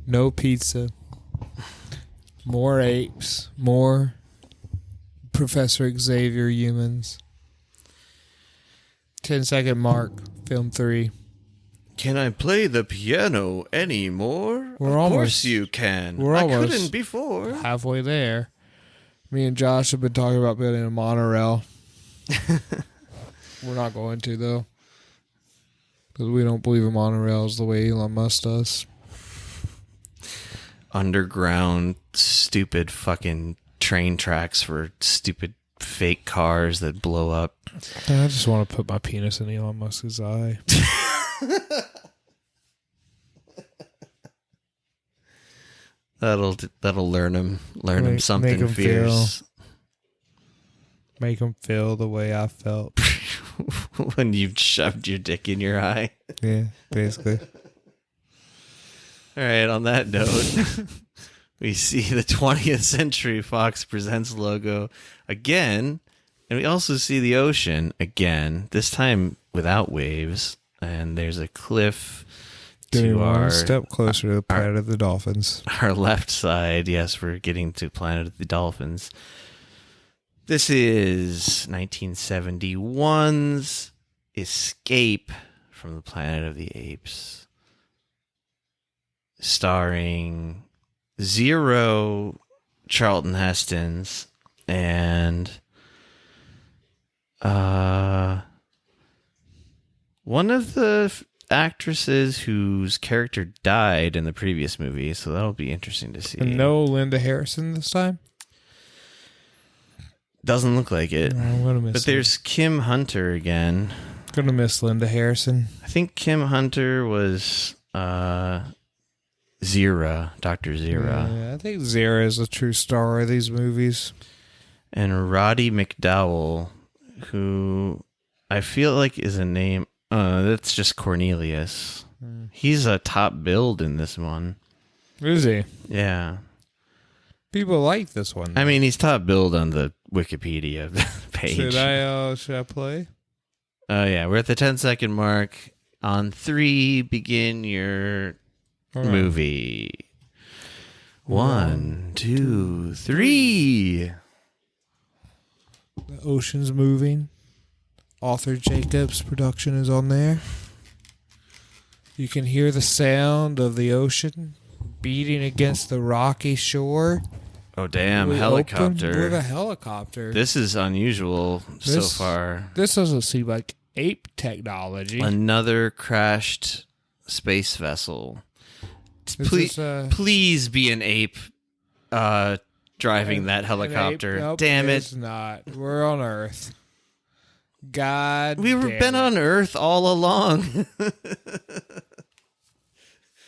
No pizza. More apes. More Professor Xavier humans. 10-second mark. Film 3. Can I play the piano anymore? We're of almost, course you can. We're I almost couldn't before. halfway there. Me and Josh have been talking about building a monorail. We're not going to, though. Because we don't believe in monorails the way Elon Musk does. Underground, stupid fucking train tracks for stupid fake cars that blow up. I just want to put my penis in Elon Musk's eye. That'll learn him something him fierce. Make him feel the way I felt. When you've shoved your dick in your eye. Yeah, basically. All right, on that note, we see the 20th Century Fox Presents logo again, and we also see the ocean again, this time without waves, and there's a cliff to our step closer to the Planet of the Dolphins. Our left side. Yes, we're getting to Planet of the Dolphins. This is 1971's Escape from the Planet of the Apes, starring 0 Charlton Hestons and one of the actresses whose character died in the previous movie, so that'll be interesting to see. And no Linda Harrison this time? Doesn't look like it. I'm gonna miss but there's Kim Hunter again. Gonna miss Linda Harrison. I think Kim Hunter was Zira, Dr. Zira. Yeah, I think Zira is a true star of these movies. And Roddy McDowell, who I feel like is a name. That's just Cornelius. He's a top build in this one. Is he? Yeah. People like this one. I mean, he's top build on the Wikipedia page. Should I play? Yeah, we're at the 10-second mark. On 3, begin your movie. 1, 2, 3. The ocean's moving. Author Jacob's production is on there. You can hear the sound of the ocean beating against the rocky shore. Oh, damn, helicopter. With a helicopter. This is unusual so far. This doesn't seem like ape technology. Another crashed space vessel. Please be an ape driving that helicopter. Nope, damn it. It's not. We're on Earth. God We've been on Earth all along.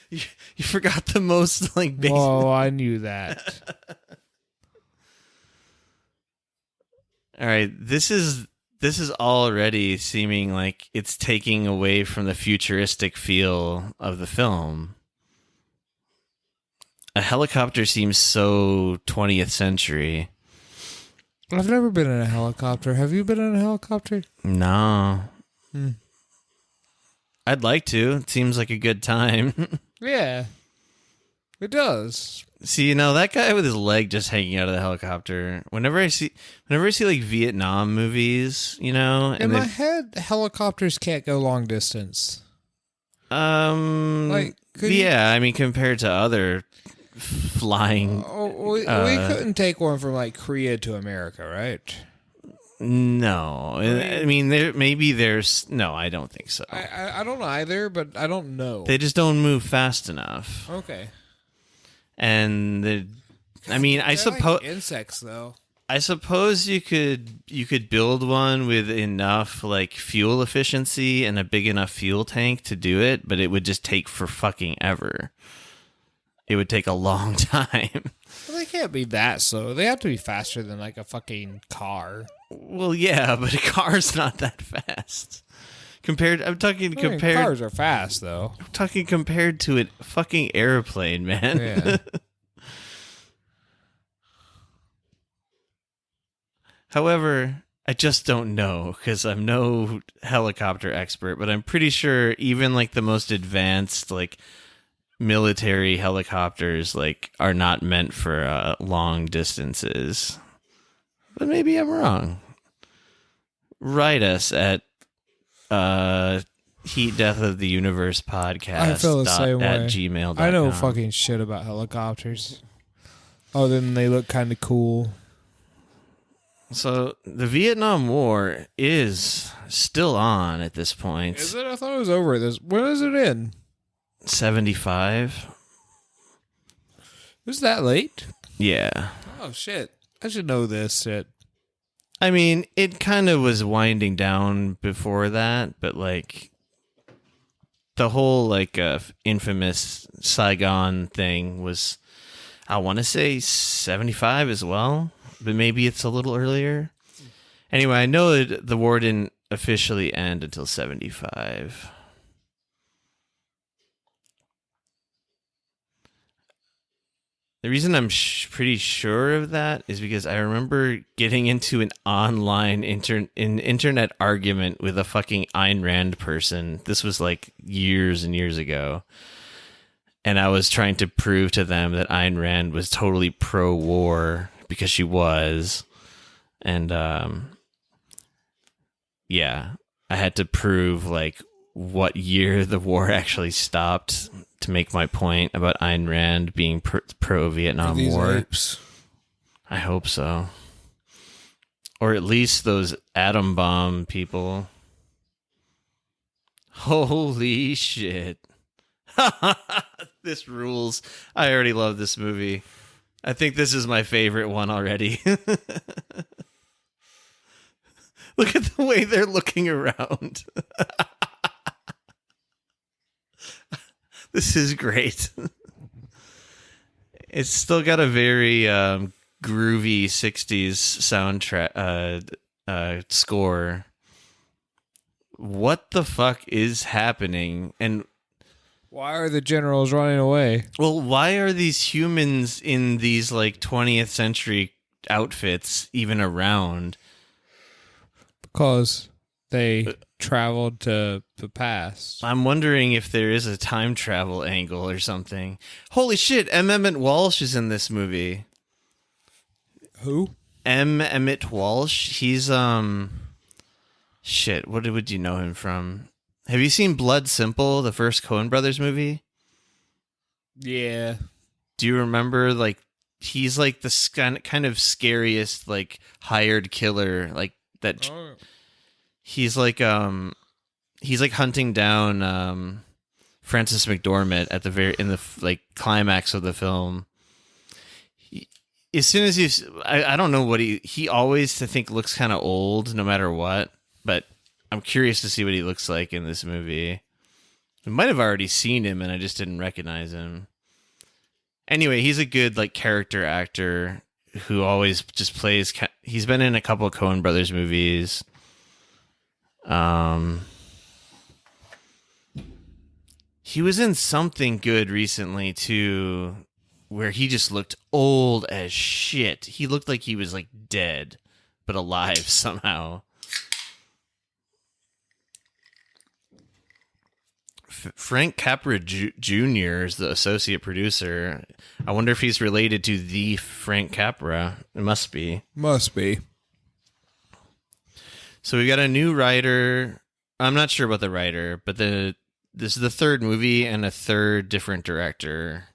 You forgot the most basic. Oh, I knew that. All right, this is already seeming like it's taking away from the futuristic feel of the film. A helicopter seems so 20th century. I've never been in a helicopter. Have you been in a helicopter? No. I'd like to. It seems like a good time. Yeah, it does. See, that guy with his leg just hanging out of the helicopter. Whenever I see like Vietnam movies, in my head, helicopters can't go long distance. I mean, compared to other flying. We couldn't take one from Korea to America, right? No, I mean there's no. I don't think so. I don't either, but I don't know. They just don't move fast enough. Okay. And I suppose insects though. I suppose you could build one with enough fuel efficiency and a big enough fuel tank to do it, but it would just take for fucking ever. It would take a long time. Well, they can't be that slow. They have to be faster than a fucking car. Well, yeah, but a car's not that fast. Cars are fast, though. I'm talking compared to a fucking airplane, man. Yeah. However, I just don't know, because I'm no helicopter expert, but I'm pretty sure even the most advanced, military helicopters like are not meant for long distances. But maybe I'm wrong. Write us at Heat Death of the Universe podcast. I feel the same way. At gmail.com. I know fucking shit about helicopters. Other than they look kind of cool. So the Vietnam War is still on at this point. Is it? I thought it was over at this. When is it in? 75. Was that late? Yeah. Oh shit! I should know this shit. I mean, it kind of was winding down before that, but like the whole like infamous Saigon thing was, I want to say 75 as well, but maybe it's a little earlier. Anyway, I know that the war didn't officially end until 75. The reason I'm pretty sure of that is because I remember getting into an online internet argument with a fucking Ayn Rand person. This was like years and years ago. And I was trying to prove to them that Ayn Rand was totally pro-war because she was. And yeah, I had to prove like what year the war actually stopped to make my point about Ayn Rand being pro-Vietnam War. Apes? I hope so. Or at least those atom bomb people. Holy shit. This rules. I already love this movie. I think this is my favorite one already. Look at the way they're looking around. This is great. It's still got a very groovy 60s soundtrack score. What the fuck is happening? And why are the generals running away? well, why are these humans in these like 20th century outfits even around? Because they traveled to the past. I'm wondering if there is a time travel angle or something. Holy shit, M. Emmett Walsh is in this movie. Who? M. Emmett Walsh. He's shit, what would you know him from? Have you seen Blood Simple, the first Coen Brothers movie? Yeah. Do you remember like he's like the kind of scariest like hired killer like that he's like hunting down Frances McDormand at the in the like climax of the film. As soon as I don't know what he always I think looks kind of old no matter what, but I'm curious to see what he looks like in this movie. I might have already seen him and I just didn't recognize him. Anyway, he's a good like character actor who always just plays. He's been in a couple of Coen Brothers movies. He was in something good recently too, where he just looked old as shit. He looked like he was like dead, but alive somehow. Frank Capra Jr. is the associate producer. I wonder if he's related to the Frank Capra. It must be. Must be. So we got a new writer. I'm not sure about the writer, but this is the third movie and a third different director.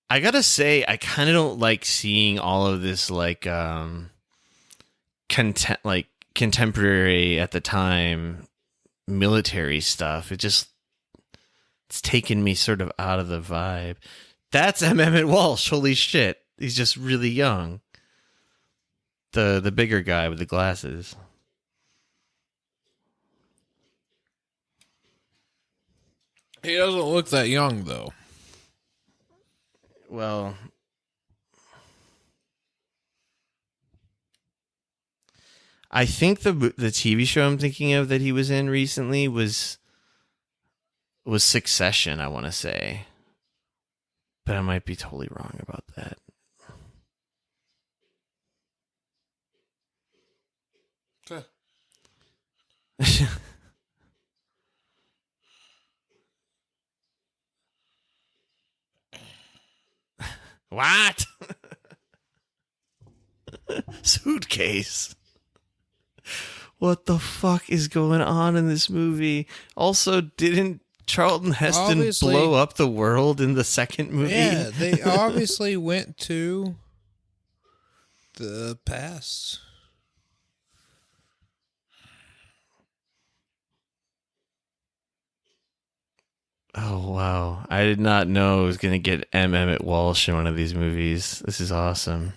I gotta say, I kind of don't like seeing all of this like contemporary at the time military stuff. It's taken me sort of out of the vibe. That's M. Emmett Walsh. Holy shit. He's just really young. The bigger guy with the glasses. He doesn't look that young, though. Well, I think the TV show I'm thinking of that he was in recently was Succession, I want to say. But I might be totally wrong about that. What? Suitcase. What the fuck is going on in this movie? Also, didn't Charlton Heston Obviously- blow up the world in the second movie? Yeah, they obviously went to the past. Oh, wow. I did not know I was going to get M. Emmett Walsh in one of these movies. This is awesome.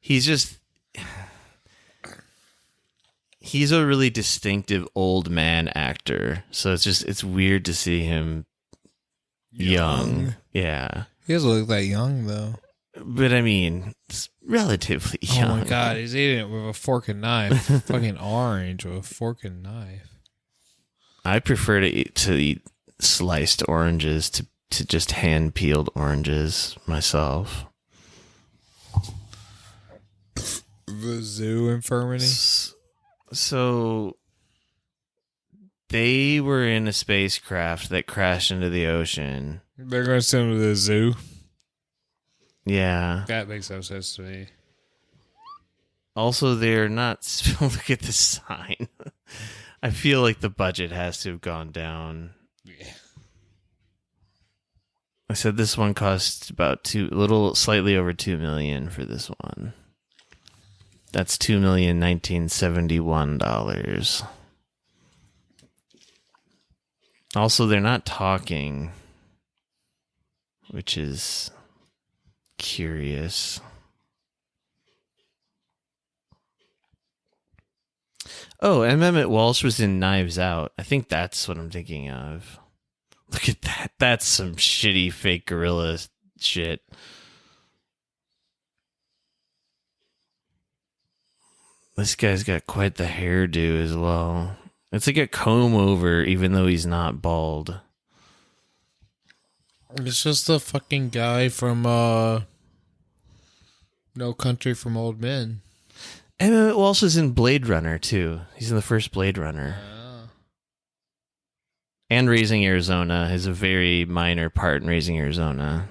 He's a really distinctive old man actor. So it's weird to see him young. Yeah. He doesn't look that young, though. But I mean, it's relatively young. Oh my god, he's eating it with a fork and knife. Fucking orange with a fork and knife. I prefer to eat sliced oranges to just hand peeled oranges myself. The zoo infirmity. So they were in a spacecraft that crashed into the ocean. They're going to send him to the zoo. Yeah. That makes no sense to me. Also, they're not. Look at this sign. I feel like the budget has to have gone down. Yeah. I said this one cost about slightly over $2 million for this one. That's $2,019,071. Also, they're not talking, which is curious. Oh, M. Emmett Walsh was in Knives Out. I think that's what I'm thinking of. Look at that. That's some shitty fake gorilla shit. This guy's got quite the hairdo as well. It's like a comb over, even though he's not bald. It's just the fucking guy from No Country from Old Men. Emmett Walsh is in Blade Runner, too. He's in the first Blade Runner. And Raising Arizona has a very minor part in Raising Arizona.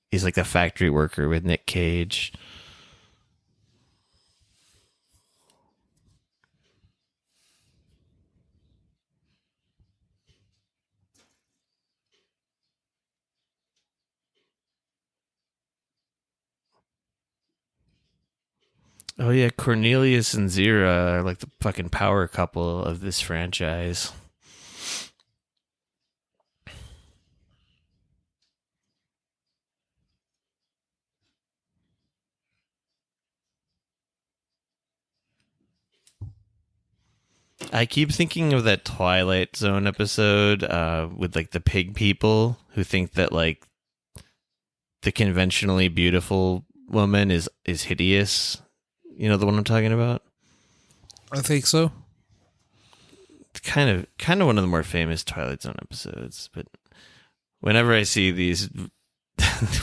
He's like a factory worker with Nick Cage. Oh yeah, Cornelius and Zira are like the fucking power couple of this franchise. I keep thinking of that Twilight Zone episode with like the pig people who think that like the conventionally beautiful woman is hideous. You know the one I'm talking about? I think so. It's kind of one of the more famous Twilight Zone episodes, but whenever I see these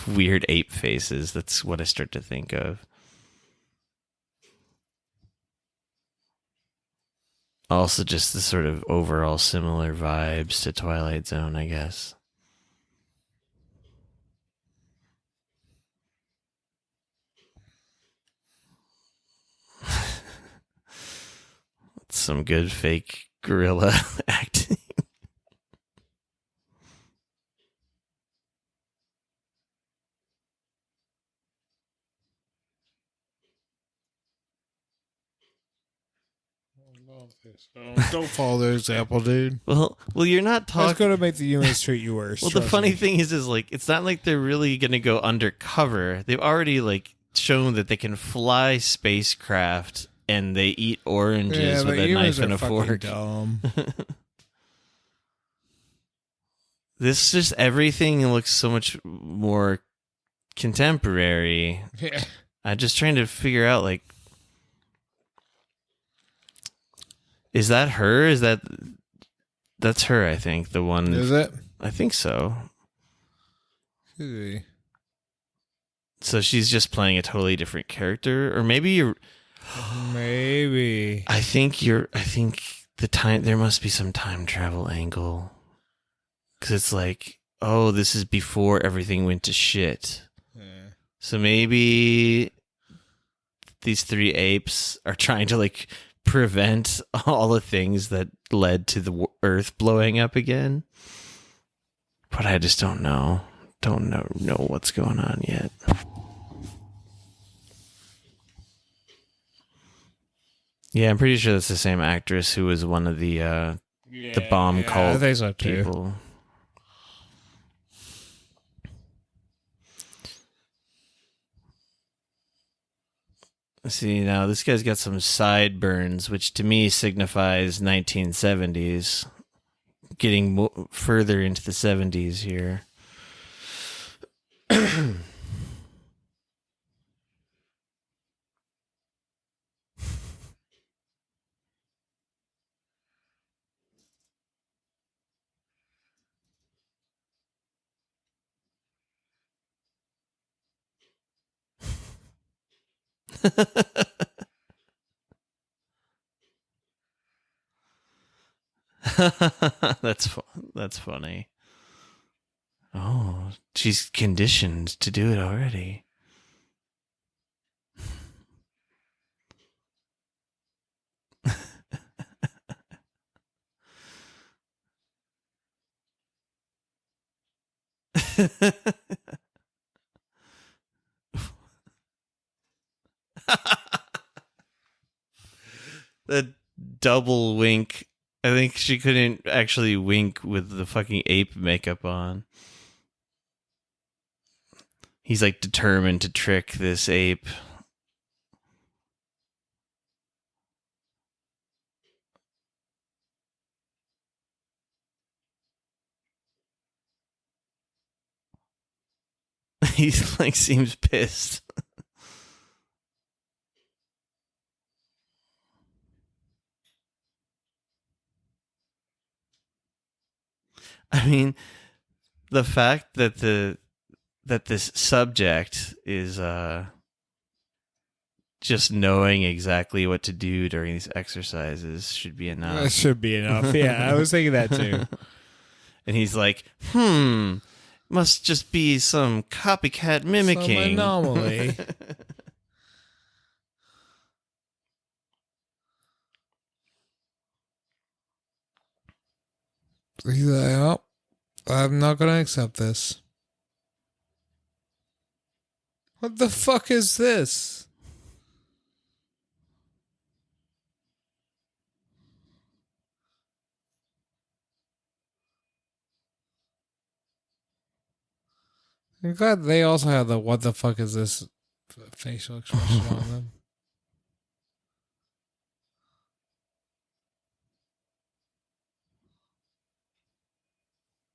weird ape faces, that's what I start to think of. Also just the sort of overall similar vibes to Twilight Zone, I guess. Some good fake gorilla acting. Don't follow their example, dude. Well, you're not That's talking. going to make the humans treat you worse. Well, the funny thing is like it's not like they're really going to go undercover. They've already like shown that they can fly spacecraft and they eat oranges with a knife and a fork. Dumb. This just everything looks so much more contemporary. Yeah. I'm just trying to figure out like, is that her? That's her? I think the one. Is it? I think so. Could be. So she's just playing a totally different character, or maybe Maybe. I think there must be some time travel angle. Because it's like, oh, this is before everything went to shit. Yeah. So maybe these three apes are trying to like prevent all the things that led to the earth blowing up again. But I just don't know. Don't know what's going on yet. Yeah, I'm pretty sure that's the same actress who was one of the bomb cult I think so too. people. See, now this guy's got some sideburns, which to me signifies 1970s. Getting further into the 70s here. That's funny. Oh, she's conditioned to do it already. The double wink. I think she couldn't actually wink with the fucking ape makeup on. He's like determined to trick this ape. He's like seems pissed. I mean, the fact that this subject is just knowing exactly what to do during these exercises should be enough. That should be enough. Yeah, I was thinking that too. And he's like, must just be some copycat mimicking. Some anomaly. He's like, oh, I'm not going to accept this. What the fuck is this? I'm glad they also have the what the fuck is this facial expression on them.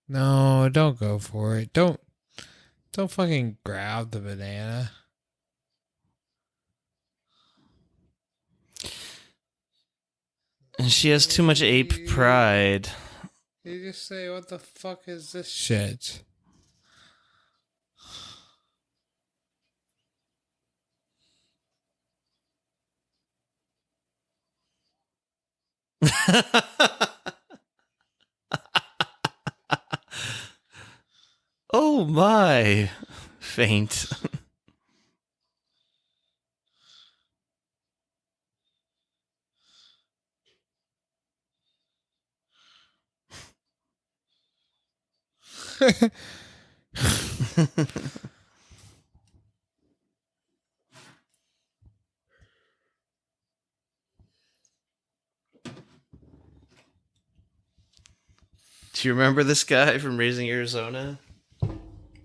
No, don't go for it. Don't fucking grab the banana. And she has too much ape pride. You just say, what the fuck is this shit? Oh my. Faint. Do you remember this guy from Raising Arizona?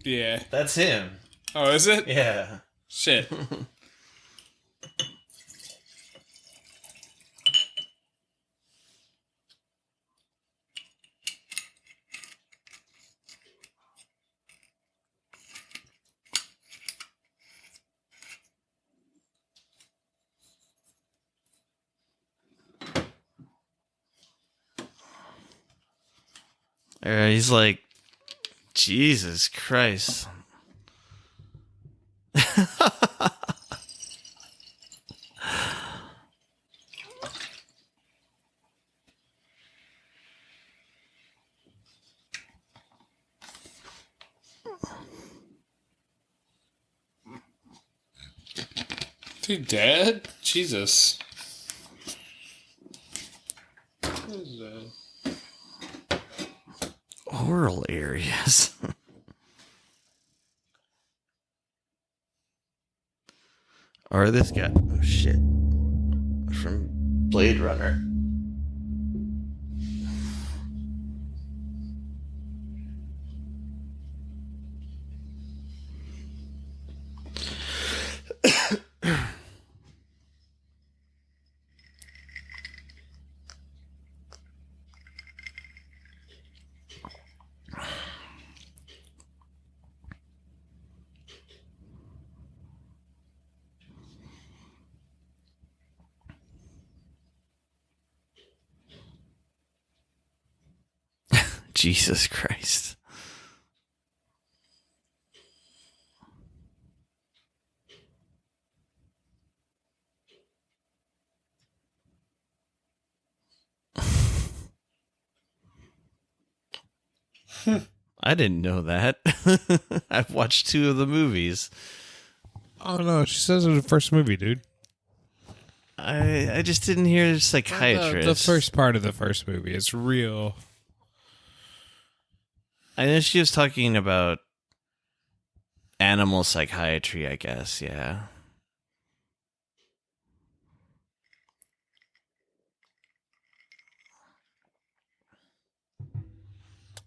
Yeah. That's him. Oh, is it? Yeah. Shit. He's like, Jesus Christ. He dead? Jesus. What is that? Oral areas. Or this guy. Oh, shit. From Blade Runner. Jesus Christ. I didn't know that. I've watched 2 of the movies. Oh no, she says it in the first movie, dude. I just didn't hear the psychiatrist. The first part of the first movie. It's real. I know she was talking about animal psychiatry, I guess, yeah.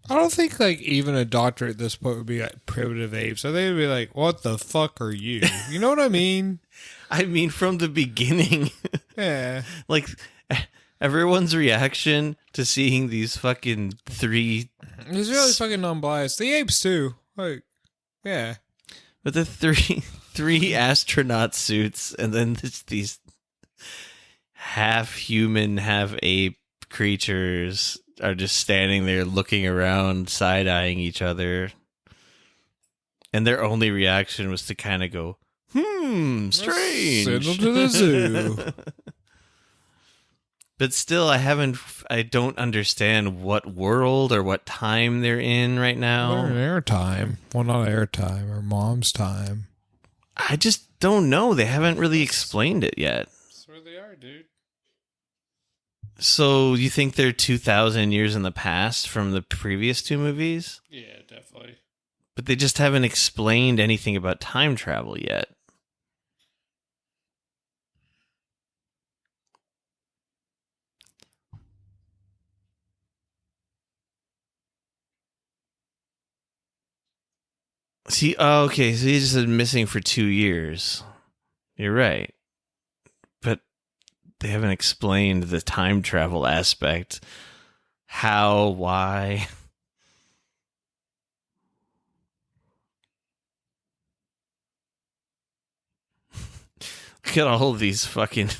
I don't think like even a doctor at this point would be like primitive apes. So they'd be like, "What the fuck are you?" You know what I mean? I mean, from the beginning, Yeah. like everyone's reaction to seeing these fucking 3, He's really fucking non-biased. The apes too. Like, yeah. but the 3 astronaut suits, and then these half human, half ape creatures are just standing there looking around, side-eyeing each other. And their only reaction was to kind of go, strange. Send them to the zoo. But still, I don't understand what world or what time they're in right now. They're in air time. Well, not air time, or mom's time. I just don't know. They haven't really explained it yet. That's where they are, dude. So you think they're 2,000 years in the past from the previous 2 movies? Yeah, definitely. But they just haven't explained anything about time travel yet. See, oh, okay, so he's just missing for 2 years. You're right. But they haven't explained the time travel aspect. How, why? Look at all of these fucking...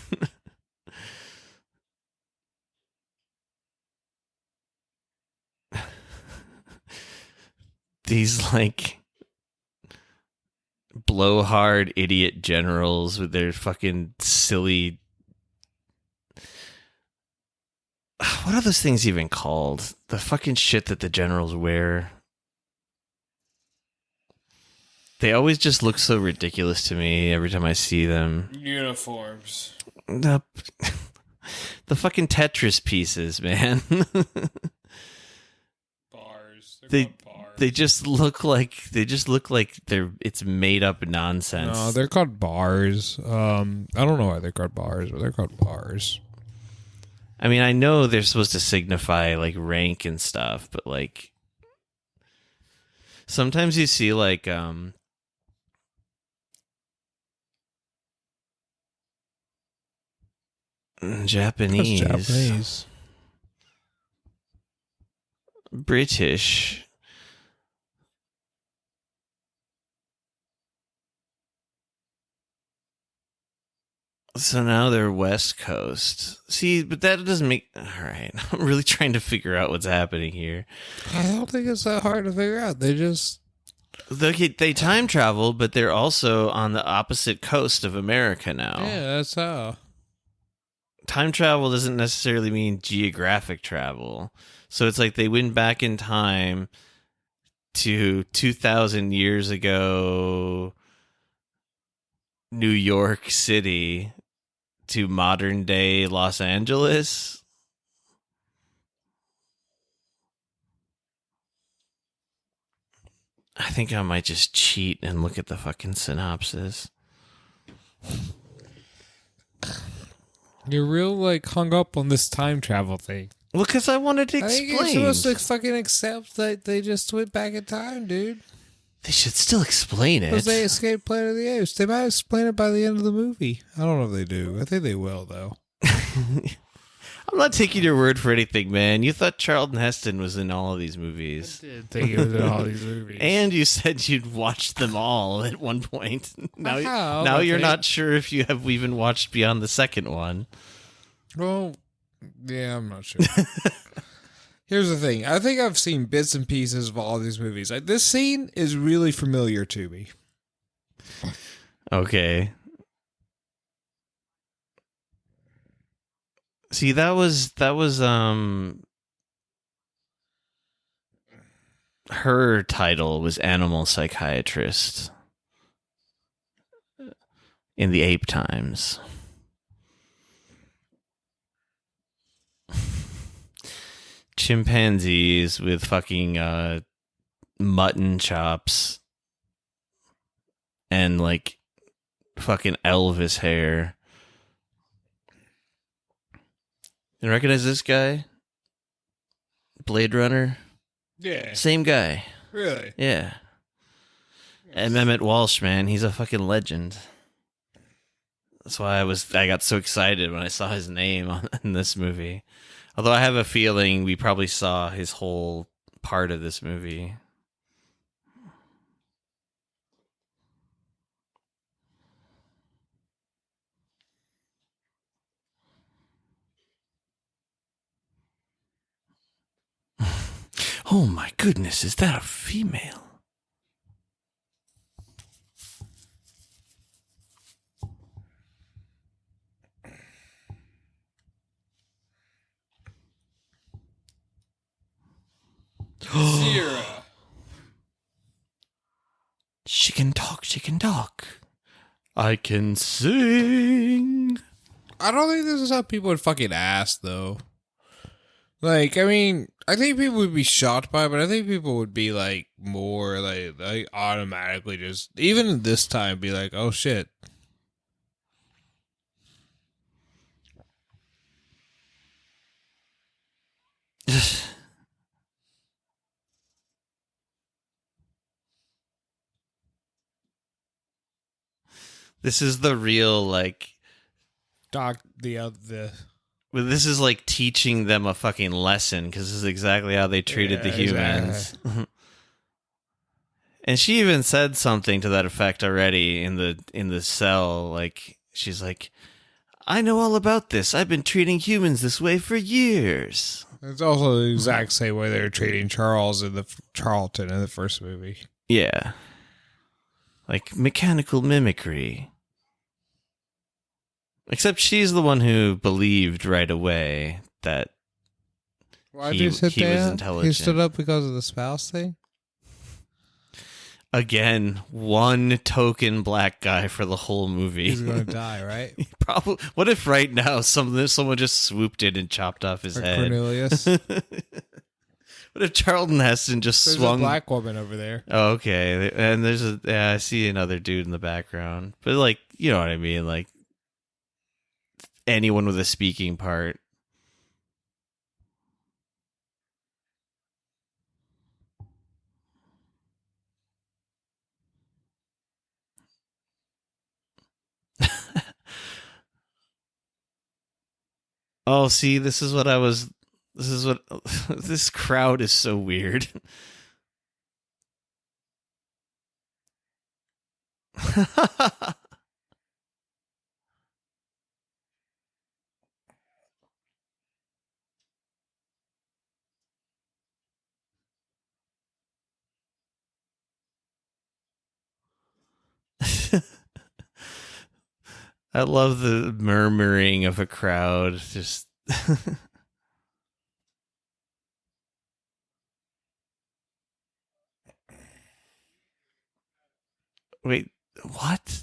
these, like... blowhard idiot generals with their fucking silly... What are those things even called? The fucking shit that the generals wear. They always just look so ridiculous to me every time I see them. Uniforms. The fucking Tetris pieces, man. Bars. They called bars. they just look like it's made up nonsense. No, they're called bars. I don't know why they're called bars, but they're called bars. I mean, I know they're supposed to signify like rank and stuff, but like sometimes you see like Japanese, That's Japanese. British. So now they're West Coast. See, but that doesn't make... All right. I'm really trying to figure out what's happening here. I don't think it's that hard to figure out. They just... They time travel, but they're also on the opposite coast of America now. Yeah, that's how. Time travel doesn't necessarily mean geographic travel. So it's like they went back in time to 2,000 years ago New York City to modern day Los Angeles. I think I might just cheat and look at the fucking synopsis. You're real like hung up on this time travel thing. Well, because I wanted to I think you're explain. supposed to fucking accept that they just went back in time, dude. They should still explain it. Because they escaped Planet of the Apes. They might explain it by the end of the movie. I don't know if they do. I think they will, though. I'm not taking your word for anything, man. You thought Charlton Heston was in all of these movies. I did think it was in all these movies. And you said you'd watched them all at one point. Now you're not sure if you have even watched beyond the second one. Well, yeah, I'm not sure. Here's the thing. I think I've seen bits and pieces of all these movies. Like, this scene is really familiar to me. Okay. See, that was her title was animal psychiatrist in the Ape Times. Chimpanzees with fucking mutton chops and like fucking Elvis hair. You recognize this guy? Blade Runner? Yeah. Same guy. Really? Yeah. And Mehmet Walsh, man, he's a fucking legend. That's why I got so excited when I saw his name in this movie. Although I have a feeling we probably saw his whole part of this movie. Oh my goodness, is that a female? Sierra. She can talk, she can talk. I can sing. I don't think this is how people would fucking ask, though. Like, I mean, I think people would be shocked by it, but I think people would be, like, more, like automatically just, even this time, be like, oh, shit. This is the real, like... Well, this is like teaching them a fucking lesson, because this is exactly how they treated the humans. Exactly. And she even said something to that effect already in the cell. Like, she's like, I know all about this. I've been treating humans this way for years. It's also the exact same way they were treating Charlton in the first movie. Yeah. Like mechanical mimicry. Except she's the one who believed right away that he was intelligent. He stood up because of the spouse thing? Again, one token black guy for the whole movie. He's going to die, right? Probably. What if right now someone just swooped in and chopped off his head? Cornelius. What if Charlton Heston just swung? There's a black woman over there. Oh, okay. And I see another dude in the background. But like, you know what I mean? Like, anyone with a speaking part. Oh, see, this is what this crowd is so weird. I love the murmuring of a crowd. Just wait, what?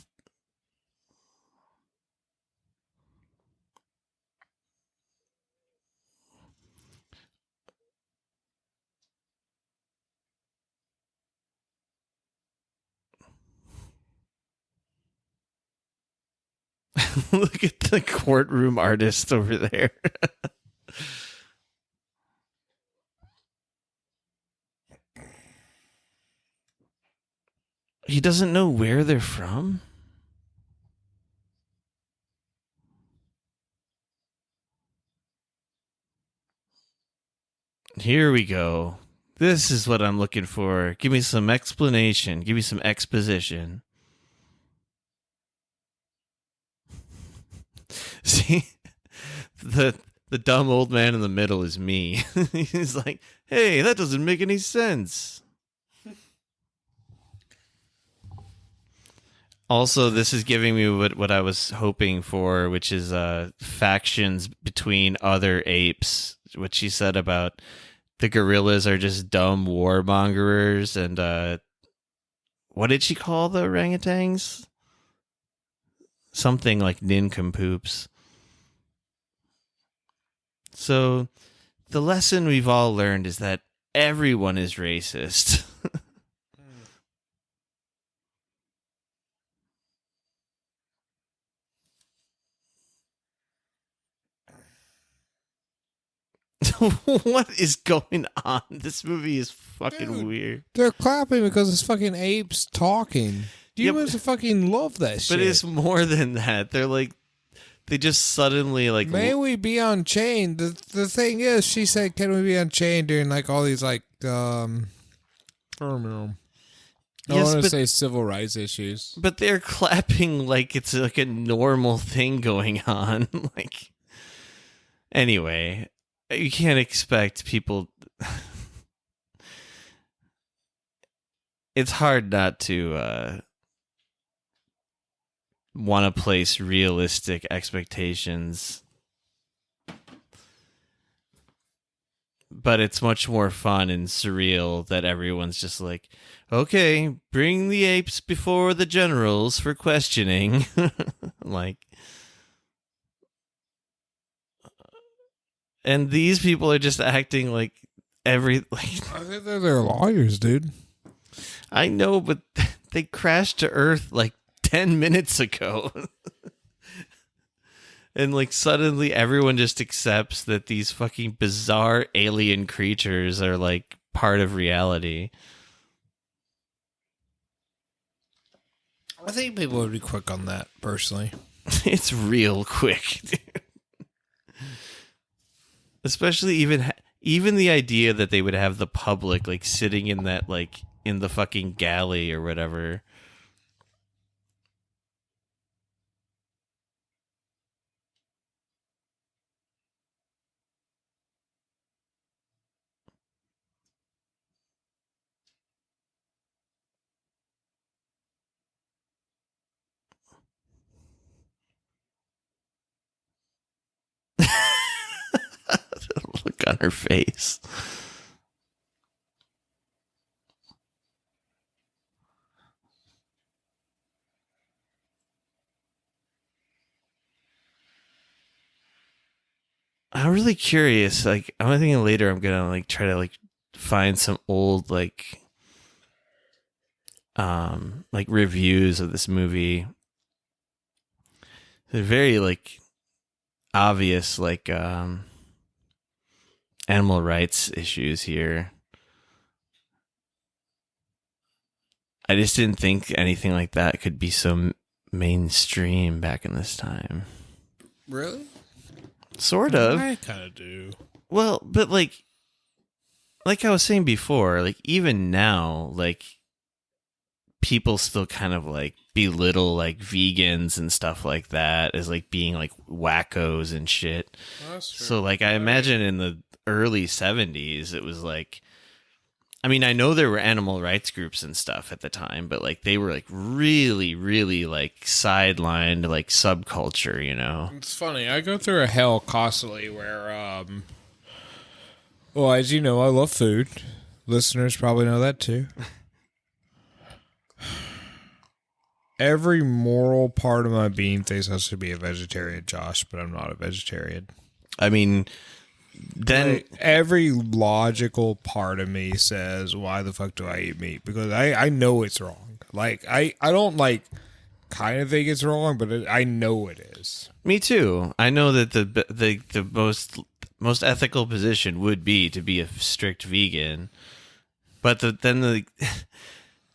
Look at the courtroom artist over there. He doesn't know where they're from? Here we go. This is what I'm looking for. Give me some explanation. Give me some exposition. See? The dumb old man in the middle is me. He's like, hey, that doesn't make any sense. Also, this is giving me what I was hoping for, which is factions between other apes. What she said about the gorillas are just dumb warmongers, and what did she call the orangutans? Something like nincompoops. So, the lesson we've all learned is that everyone is racist. What is going on? This movie is fucking weird. They're clapping because it's fucking apes talking. Humans fucking love that shit. But it's more than that. They're like, they just suddenly like. May we be unchained? The thing is, she said, "Can we be unchained?" During like all these like I don't know. I want to say civil rights issues. But they're clapping like it's like a normal thing going on. Like, anyway. You can't expect people. It's hard not to want to place realistic expectations. But it's much more fun and surreal that everyone's just like, okay, bring the apes before the generals for questioning. Like. And these people are just acting like I think they're their lawyers, dude. I know, but they crashed to Earth like 10 minutes ago. And like suddenly everyone just accepts that these fucking bizarre alien creatures are like part of reality. I think people would be quick on that, personally. It's real quick, dude. Especially even the idea that they would have the public like sitting in that like in the fucking galley or whatever. Look on her face. I'm really curious. Like, I'm thinking later I'm gonna like try to like find some old like reviews of this movie. They're very like obvious like animal rights issues here. I just didn't think anything like that could be so mainstream back in this time. Really? Sort of. I kind of do. Well, but like I was saying before, like even now, like people still kind of like belittle like vegans and stuff like that as like being like wackos and shit. That's true. So like I imagine in the early 70s it was like, I mean, I know there were animal rights groups and stuff at the time, but like they were like really like sidelined like subculture, you know. It's funny, I go through a hell constantly where well, as you know, I love food. Listeners probably know that too. Every moral part of my being thinks I should be a vegetarian, Josh, but I'm not a vegetarian. I mean, then like, every logical part of me says, why the fuck do I eat meat? Because I know it's wrong. Like, I don't like kind of think it's wrong, but I know it is. Me too. I know that the most ethical position would be to be a strict vegan, but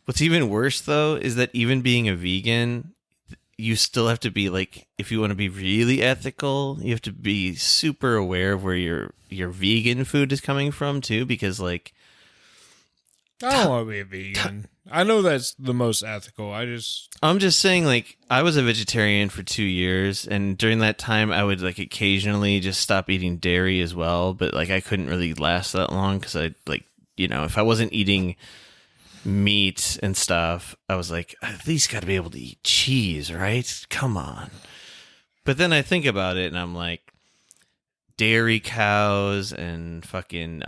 what's even worse though is that even being a vegan, you still have to be like, if you want to be really ethical, you have to be super aware of where your vegan food is coming from too, because like, I don't want to be a vegan. I know that's the most ethical. I'm just saying, like, I was a vegetarian for 2 years, and during that time, I would like occasionally just stop eating dairy as well. But like, I couldn't really last that long because I if I wasn't eating meat and stuff, I was like, I at least got to be able to eat cheese, right? Come on. But then I think about it, and I'm like, dairy cows and fucking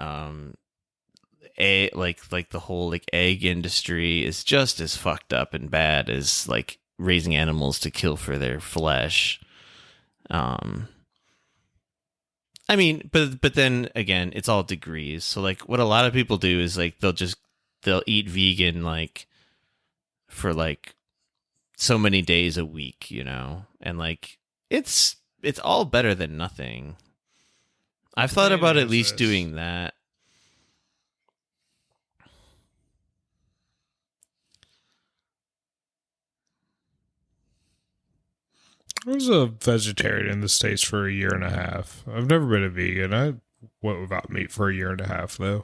like the whole like egg industry is just as fucked up and bad as like raising animals to kill for their flesh. I mean, but then again, it's all degrees. So like what a lot of people do is like they'll eat vegan like for like so many days a week, and like it's all better than nothing. I've thought about at least doing that. I was a vegetarian in the States for a year and a half. I've never been a vegan. I went without meat for a year and a half, though.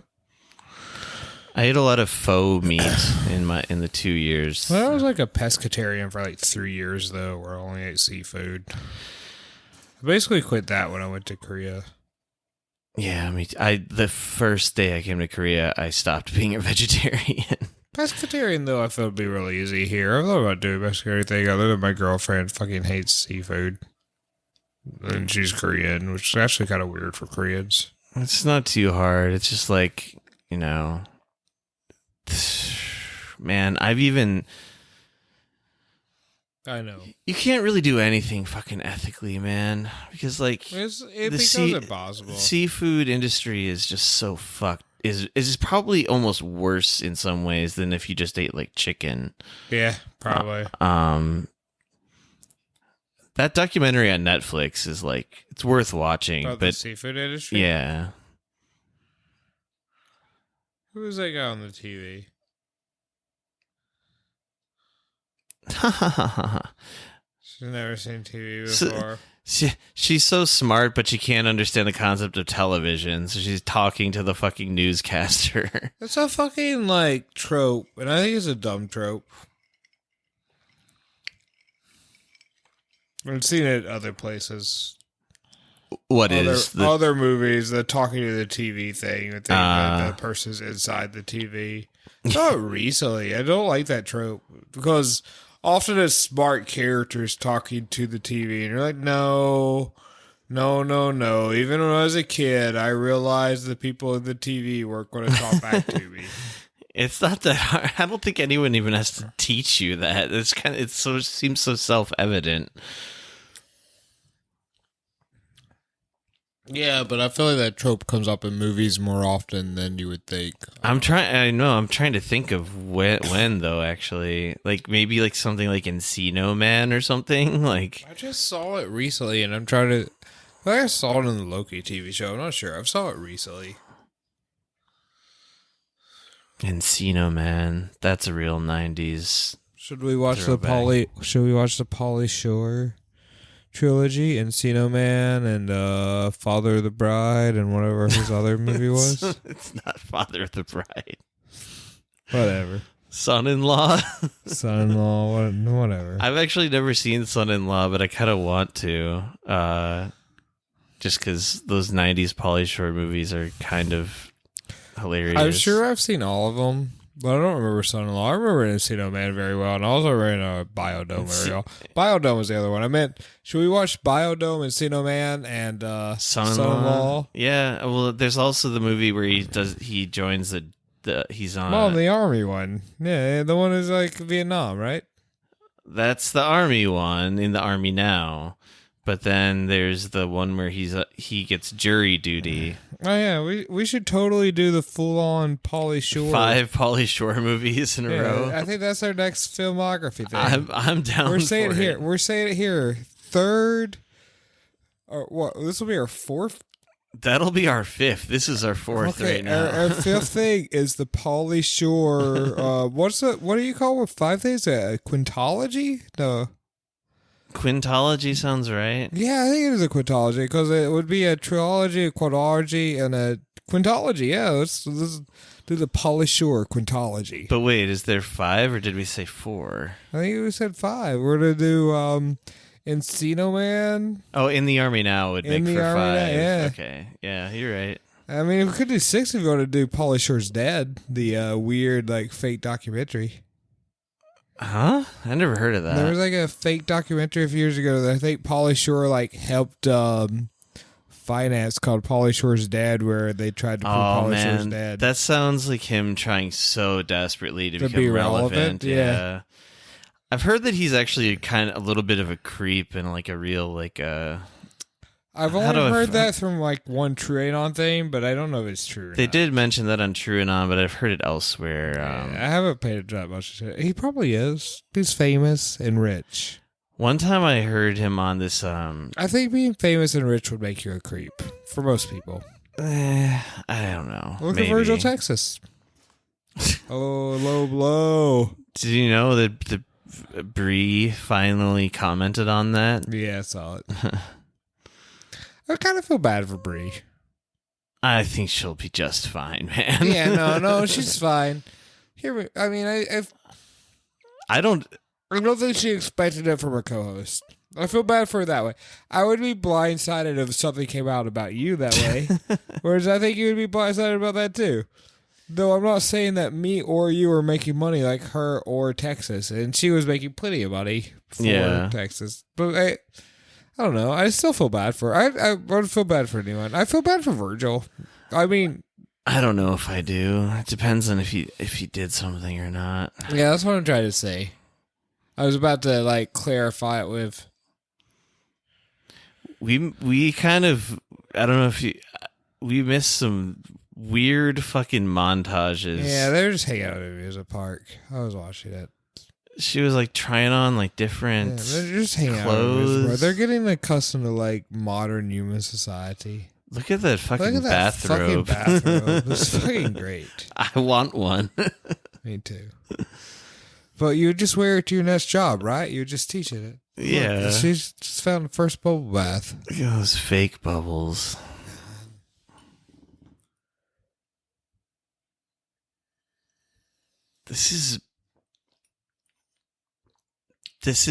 I ate a lot of faux meat in the 2 years. Well, I was like a pescatarian for like 3 years, though, where I only ate seafood. I basically quit that when I went to Korea. Yeah, the first day I came to Korea, I stopped being a vegetarian. Pescatarian, though, I feel would be really easy here. I've thought about doing pescatarian thing other than my girlfriend fucking hates seafood. And she's Korean, which is actually kind of weird for Koreans. It's not too hard. It's just like, man, I know. You can't really do anything fucking ethically, man. Because, like, it becomes impossible. The seafood industry is just so fucked. Is probably almost worse in some ways than if you just ate, like, chicken. Yeah, probably. That documentary on Netflix is, like, it's worth watching. About the seafood industry? Yeah. Who was that guy on the TV? She's never seen TV before. She's so smart, but she can't understand the concept of television, so she's talking to the fucking newscaster. It's a fucking, like, trope, and I think it's a dumb trope. I've seen it other places. Other movies, the talking to the TV thing, the person's inside the TV. Not recently. I don't like that trope because often it's smart characters talking to the TV, and you're like, no. Even when I was a kid, I realized the people in the TV weren't going to talk back to me. It's not that hard. I don't think anyone even has to teach you that. It seems so self-evident. Yeah, but I feel like that trope comes up in movies more often than you would think. I'm trying to think of when though, actually. Like, maybe like something like Encino Man or something. Like, I just saw it recently, and I'm trying to... I saw it in the Loki TV show. I'm not sure. I saw it recently. Encino Man. That's a real 90s. Should we watch the Pauly Shore trilogy, Encino Man and Father of the Bride and whatever his other movie was? It's not Father of the Bride. Whatever. Son-in-Law. Son-in-law, whatever. I've actually never seen Son-in-Law, but I kind of want to. Just because those 90s Pauly Shore movies are kind of hilarious. I'm sure I've seen all of them, but I don't remember Son-in-Law. I remember Encino Man very well, and I also remember Biodome very well. Biodome was the other one. I meant, should we watch Biodome, Encino Man, and Son-in-Law? Yeah, well, there's also the movie where he joins he's on... the army one. Yeah, the one is like Vietnam, right? That's the army one, in the army now. But then there's the one where he gets jury duty. Oh yeah, we should totally do the full on Pauly Shore. 5 Pauly Shore movies in a row. I think that's our next filmography thing. I'm down. We're saying for it here. it. We're saying it here. Third, or what? This will be our fourth. That'll be our 5th. This is our 4th right now. Our 5th thing is the Pauly Shore. What do you call it? 5 things? A quintology? No. Quintology sounds right. Yeah, I think it is a quintology because it would be a trilogy, a quadrilogy, and a quintology. Yeah, let's do the Pauly Shore quintology. But wait, is there 5 or did we say 4? I think we said 5. We're gonna do Encino Man. Oh, In the Army Now would make for 5. Now, yeah. Okay, yeah, you're right. I mean, we could do 6 if you want to do Pauly Shore's Dead, the weird fake documentary. Huh? I never heard of that. There was a fake documentary a few years ago that I think Pauly Shore helped finance called Pauly Shore's Dead, where they tried to prove Pauly Shore's dead. That sounds like him trying so desperately to become be relevant. Yeah. I've heard that he's actually kind of a little bit of a creep and a real I've only heard that from one TrueAnon thing, but I don't know if it's true. They did mention that on TrueAnon, but I've heard it elsewhere. I haven't paid that much attention. He probably is. He's famous and rich. One time I heard him on this. I think being famous and rich would make you a creep for most people. I don't know. Look Maybe. at Virgil, Texas. Oh, low blow. Did you know that the Bree finally commented on that? Yeah, I saw it. I kind of feel bad for Bree. I think she'll be just fine, man. Yeah, no, she's fine. I mean, I don't think she expected it from her co-host. I feel bad for her that way. I would be blindsided if something came out about you that way. Whereas I think you would be blindsided about that too. Though I'm not saying that me or you are making money like her or Texas. And she was making plenty of money for Texas. But I don't know. I still feel bad for her. I wouldn't feel bad for anyone. I feel bad for Virgil. I mean, I don't know if I do. It depends on if he did something or not. Yeah, that's what I'm trying to say. I was about to clarify it with. We kind of, I don't know if we missed some weird fucking montages. Yeah, they were just hanging out at a music park. I was watching it. She was trying on different they're just hanging clothes. out. They're getting accustomed to modern human society. Look at that fucking Fucking bathrobe. bathrobe. It's fucking great. I want one. Me too. But you would just wear it to your next job, right? You would just teach it. Yeah. Look, she's just found the first bubble bath. Look at those fake bubbles. This is this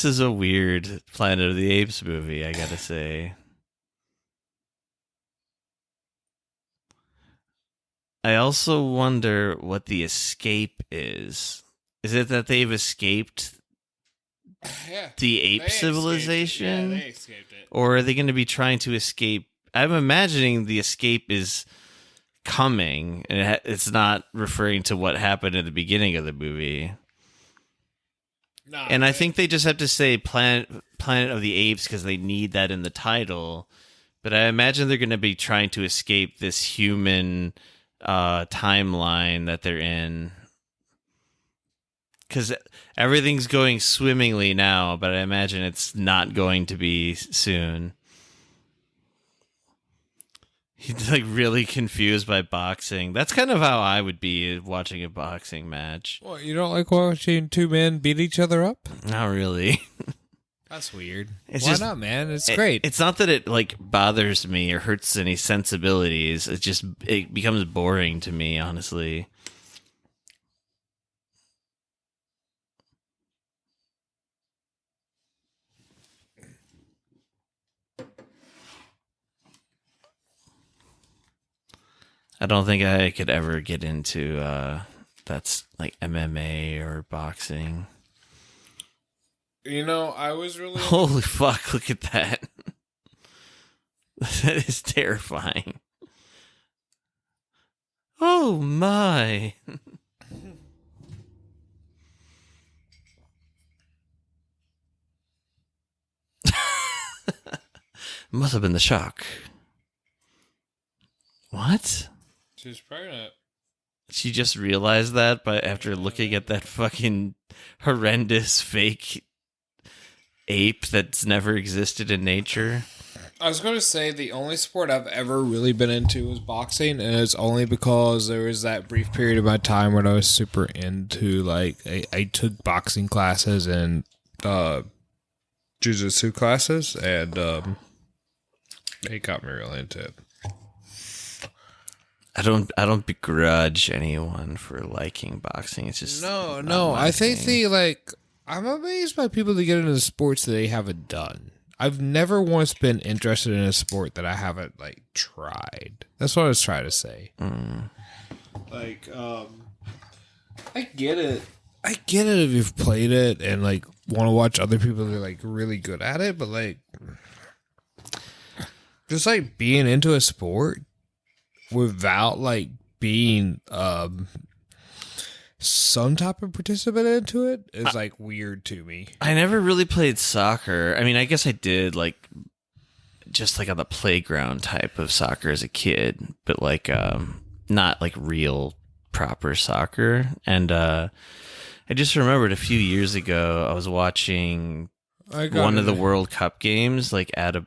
is a weird Planet of the Apes movie, I gotta say. I also wonder what the escape is. Is it that they've escaped the ape civilization? Yeah, they escaped it. Or are they going to be trying to escape? I'm imagining the escape is coming, and it's not referring to what happened at the beginning of the movie. Nah, and I think they just have to say Planet of the Apes because they need that in the title. But I imagine they're going to be trying to escape this human timeline that they're in. Because everything's going swimmingly now, but I imagine it's not going to be soon. He's really confused by boxing. That's kind of how I would be watching a boxing match. What, you don't like watching two men beat each other up? Not really. That's weird. Why not, man? It's great. It's not that it bothers me or hurts any sensibilities. It becomes boring to me, honestly. I don't think I could ever get into that's MMA or boxing. I was really... Holy fuck, look at that. That is terrifying. Oh my. Must have been the shock. What? She's pregnant. She just realized that after looking at that fucking horrendous fake ape that's never existed in nature. I was going to say the only sport I've ever really been into was boxing, and it's only because there was that brief period of my time when I was super into, like, I took boxing classes and jiu-jitsu classes, and it got me really into it. I don't begrudge anyone for liking boxing. It's just no. I think I'm amazed by people that get into sports that they haven't done. I've never once been interested in a sport that I haven't, like, tried. That's what I was trying to say. Like, I get it. I get it if you've played it and, like, want to watch other people that are, like, really good at it, but, like, just, like, being into a sport without, like, being some type of participant into it is, like, weird to me. I never really played soccer. I mean, I guess I did, like, just, like, on the playground type of soccer as a kid, but, like, not, like, real proper soccer. And I just remembered a few years ago, I was watching one of the World Cup games, like, at a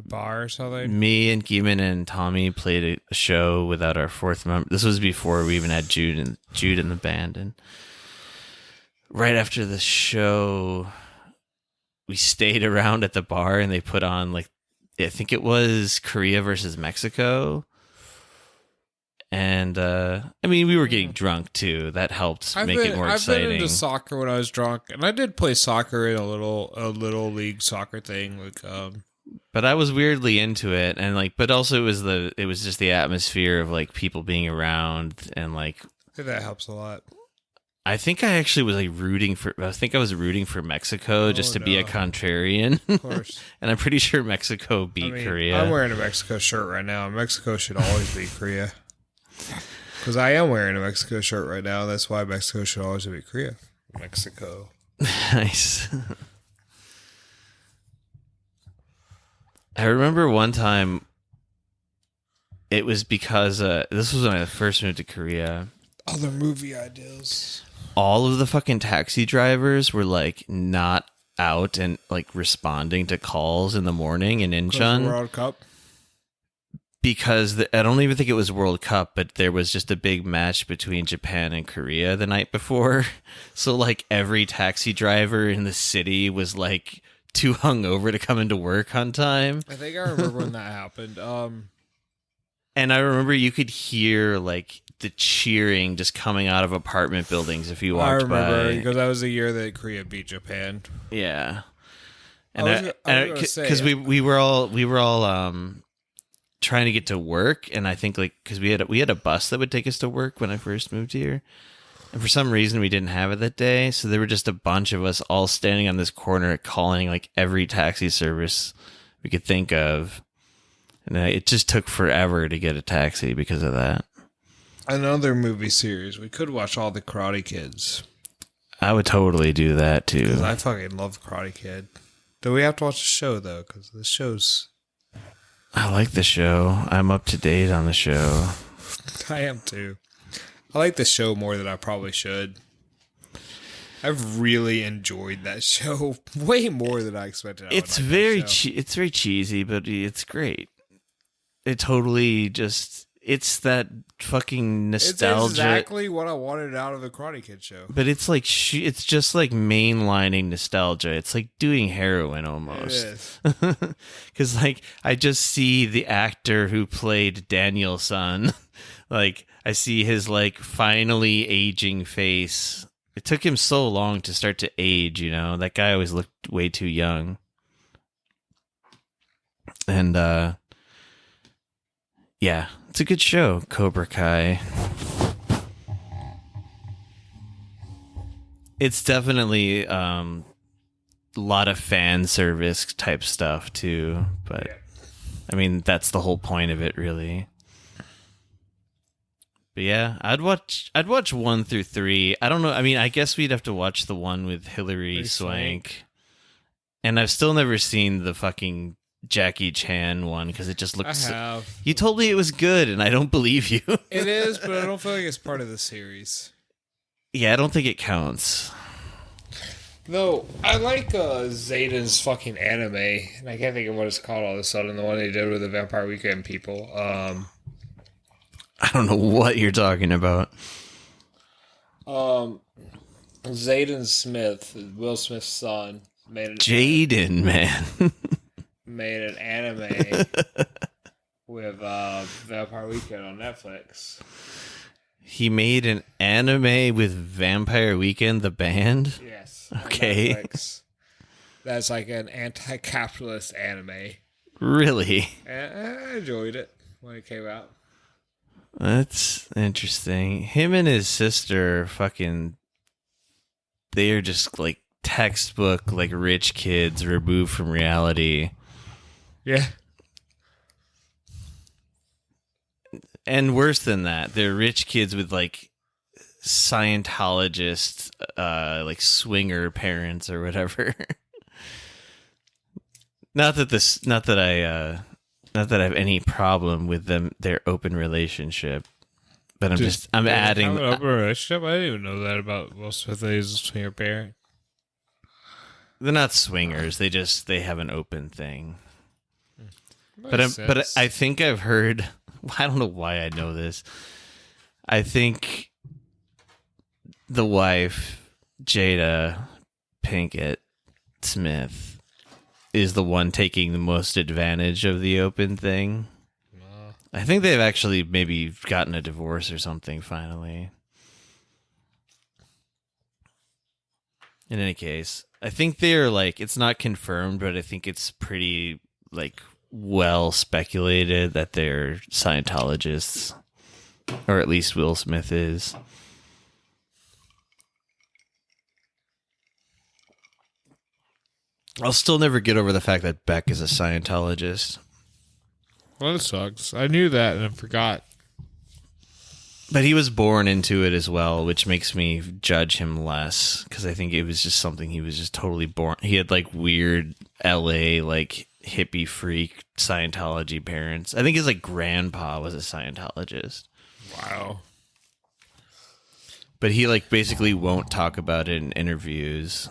bar or something. Me and Geeman and Tommy played a show without our fourth member. This was before we even had Jude in the band. And right after the show, we stayed around at the bar and they put on, like, I think it was Korea versus Mexico. And I mean, we were getting drunk too. That helped make it more exciting. I've been into soccer when I was drunk, and I did play soccer in a little league soccer thing, like But I was weirdly into it, and, like, but also it was just the atmosphere of, like, people being around, and, like, I think that helps a lot. I think I actually was, like, I was rooting for Mexico just to be a contrarian. Of course. And I'm pretty sure Mexico beat Korea. I'm wearing a Mexico shirt right now. Mexico should always beat Korea. Because I am wearing a Mexico shirt right now. That's why Mexico should always beat Korea. Mexico. Nice. I remember one time, it was because, this was when I first moved to Korea. Other movie ideas. All of the fucking taxi drivers were, like, not out and, like, responding to calls in the morning in Incheon. World Cup? Because I don't even think it was World Cup, but there was just a big match between Japan and Korea the night before. So, like, every taxi driver in the city was, like, too hungover to come into work on time. I think I remember when that happened. And I remember you could hear, like, the cheering just coming out of apartment buildings if you walked by. I remember, because that was the year that Korea beat Japan. Yeah. And because we were all trying to get to work, and I think, like, because we had a bus that would take us to work when I first moved here. And for some reason, we didn't have it that day. So there were just a bunch of us all standing on this corner calling, like, every taxi service we could think of. And it just took forever to get a taxi because of that. Another movie series. We could watch all the Karate Kids. I would totally do that, too. Because I fucking love Karate Kid. Do we have to watch the show, though? Because the show's... I like the show. I'm up to date on the show. I am, too. I like the show more than I probably should. I've really enjoyed that show way more than I expected. It's very cheesy, but it's great. It totally just... It's that fucking nostalgia. It's exactly what I wanted out of the Karate Kid show. But it's like it's just like mainlining nostalgia. It's like doing heroin almost. It is. Because, like, I just see the actor who played Daniel-san. Like, I see his, like, finally aging face. It took him so long to start to age, you know? That guy always looked way too young. And, yeah, it's a good show, Cobra Kai. It's definitely a lot of fan service type stuff too, but I mean that's the whole point of it, really. But yeah, I'd watch 1 through 3. I don't know. I mean, I guess we'd have to watch the one with Hilary Swank. And I've still never seen the fucking Jackie Chan one because it just looks. I have. You told me it was good, and I don't believe you. It is, but I don't feel like it's part of the series. Yeah, I don't think it counts. No, I like Zayden's fucking anime, and I can't think of what it's called all of a sudden. The one they did with the Vampire Weekend people. I don't know what you're talking about. Zayden Smith, Will Smith's son, Jaden, man. made an anime with Vampire Weekend on Netflix. He made an anime with Vampire Weekend, the band? Yes. Okay. Netflix. That's like an anti-capitalist anime. Really? And I enjoyed it when it came out. That's interesting. Him and his sister they're just like textbook, like rich kids removed from reality. Yeah. And worse than that, they're rich kids with like Scientologist, like swinger parents or whatever. Not that I have any problem with their open relationship, but I'm adding an open relationship. I didn't even know that about Will Smith. He's a swinger parent. They're not swingers. They have an open thing. Makes But sense. I think I've heard. I don't know why I know this. I think the wife, Jada Pinkett Smith, is the one taking the most advantage of the open thing. I think they've actually maybe gotten a divorce or something finally. In any case, I think they're like, it's not confirmed, but I think it's pretty like well speculated that they're Scientologists, or at least Will Smith is. I'll still never get over the fact that Beck is a Scientologist. Well, it sucks. I knew that and I forgot. But he was born into it as well, which makes me judge him less, because I think it was just something he was just totally born. He had like weird LA, like hippie freak Scientology parents. I think his like grandpa was a Scientologist. Wow. But he like basically won't talk about it in interviews.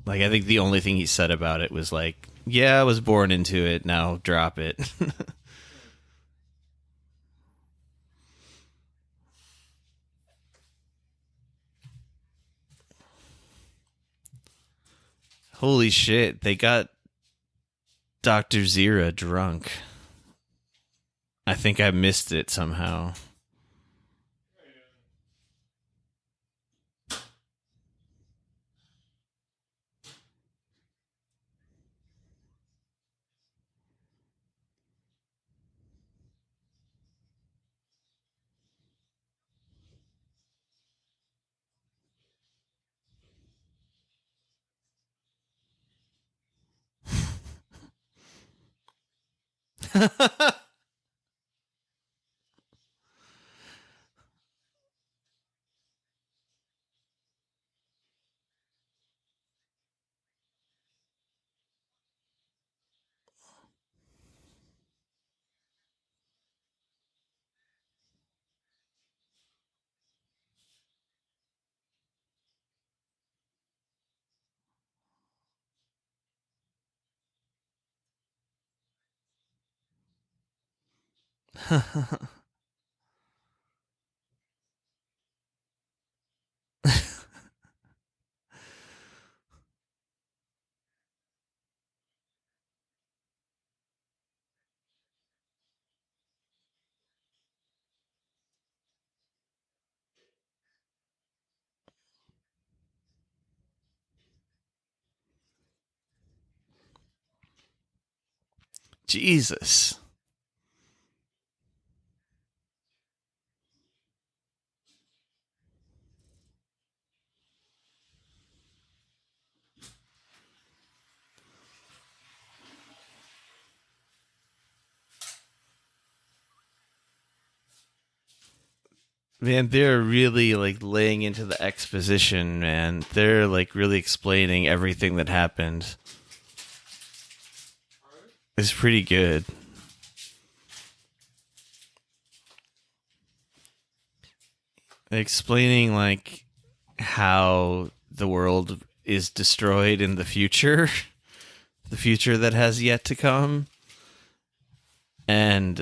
Like I think the only thing he said about it was like, yeah, I was born into it, now drop it. Holy shit, they got Dr. Zira drunk. I think I missed it somehow. Jesus. Man, they're really like laying into the exposition, man. They're like really explaining everything that happened. is pretty good. Explaining like how the world is destroyed in the future that has yet to come. And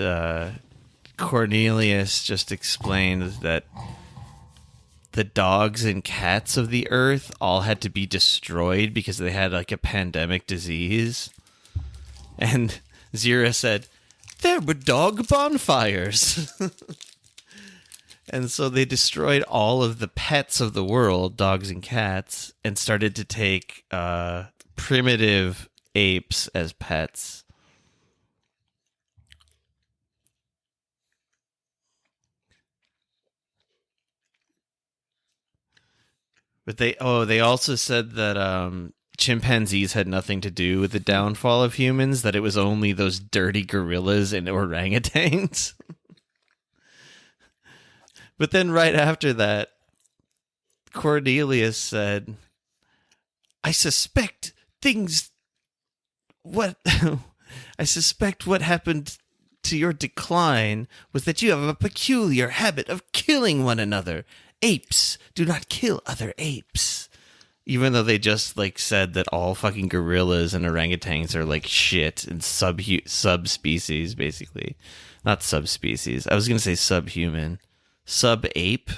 Cornelius just explained that the dogs and cats of the earth all had to be destroyed because they had like a pandemic disease. And Zira said, there were dog bonfires. And so they destroyed all of the pets of the world, dogs and cats, and started to take primitive apes as pets. But they also said that chimpanzees had nothing to do with the downfall of humans, that it was only those dirty gorillas and orangutans. But then right after that, Cornelius said, I suspect what happened to your decline was that you have a peculiar habit of killing one another. Apes do not kill other apes. Even though they just like said that all fucking gorillas and orangutans are like shit and subspecies, basically. Not subspecies. I was going to say subhuman. Sub-ape.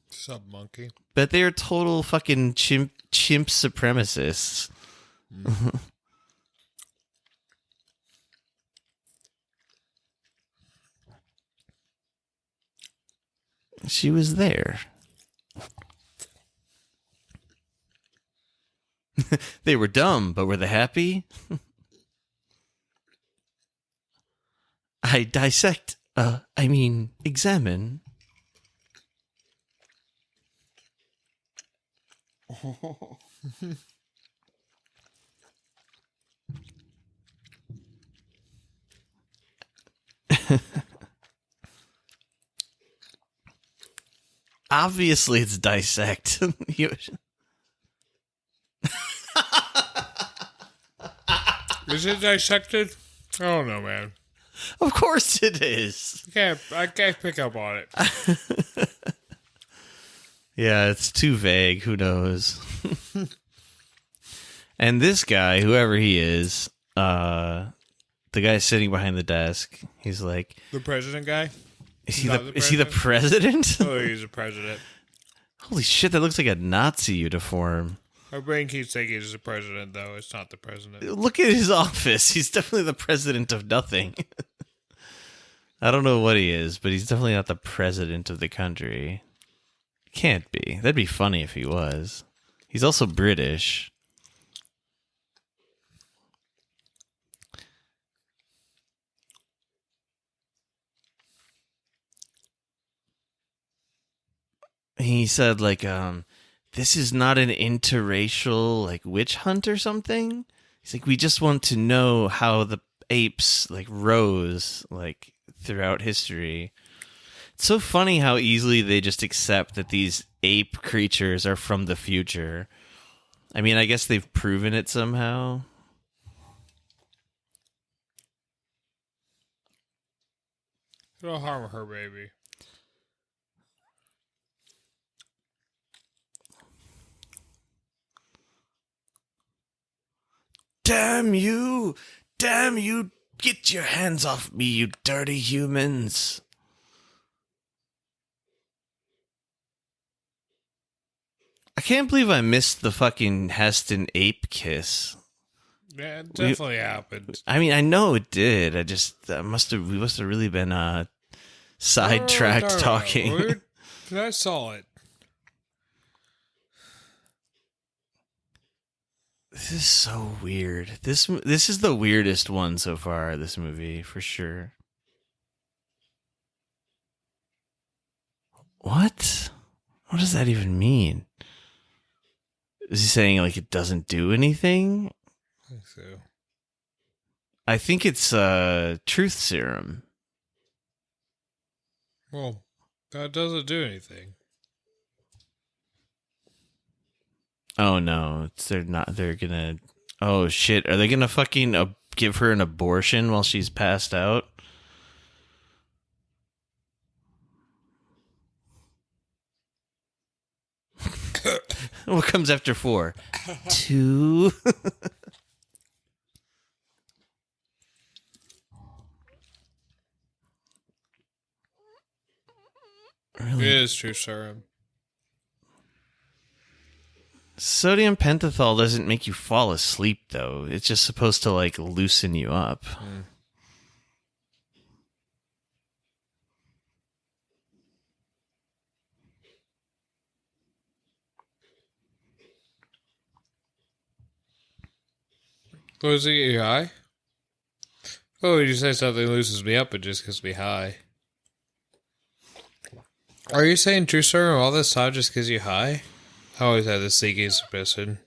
Sub-monkey. But they're total fucking chimp supremacists. Mm. She was there. They were dumb, but were they happy? I examine. Obviously, it's dissect. Is it dissected? I don't know, man. Of course it is. I can't pick up on it. Yeah, it's too vague. Who knows? And this guy, whoever he is, the guy sitting behind the desk, he's like... The president guy? Is he the president? Oh, he's a president. Holy shit, that looks like a Nazi uniform. My brain keeps thinking he's the president, though. It's not the president. Look at his office. He's definitely the president of nothing. I don't know what he is, but he's definitely not the president of the country. Can't be. That'd be funny if he was. He's also British. He said, like, this is not an interracial, like, witch hunt or something. He's like, we just want to know how the apes, like, rose, like, throughout history. It's so funny how easily they just accept that these ape creatures are from the future. I mean, I guess they've proven it somehow. Don't harm her, baby. Damn you! Damn you! Get your hands off me, you dirty humans! I can't believe I missed the fucking Heston ape kiss. Yeah, it definitely happened. I mean, I know it did. I just we must have really been sidetracked talking. I saw it. This is so weird. This is the weirdest one so far, this movie, for sure. What? What does that even mean? Is he saying, like, it doesn't do anything? I think so. I think it's truth serum. Well, that doesn't do anything. Oh no, they're gonna. Oh shit, are they gonna fucking give her an abortion while she's passed out. What comes after 4? 2. Really? It is true serum. Sodium pentothal doesn't make you fall asleep, though. It's just supposed to, like, loosen you up. Oh, does it get you high? Oh, you say something loosens me up, it just gets me high. Are you saying true serum all this time just gives you high? I always had this sneaky suspicion.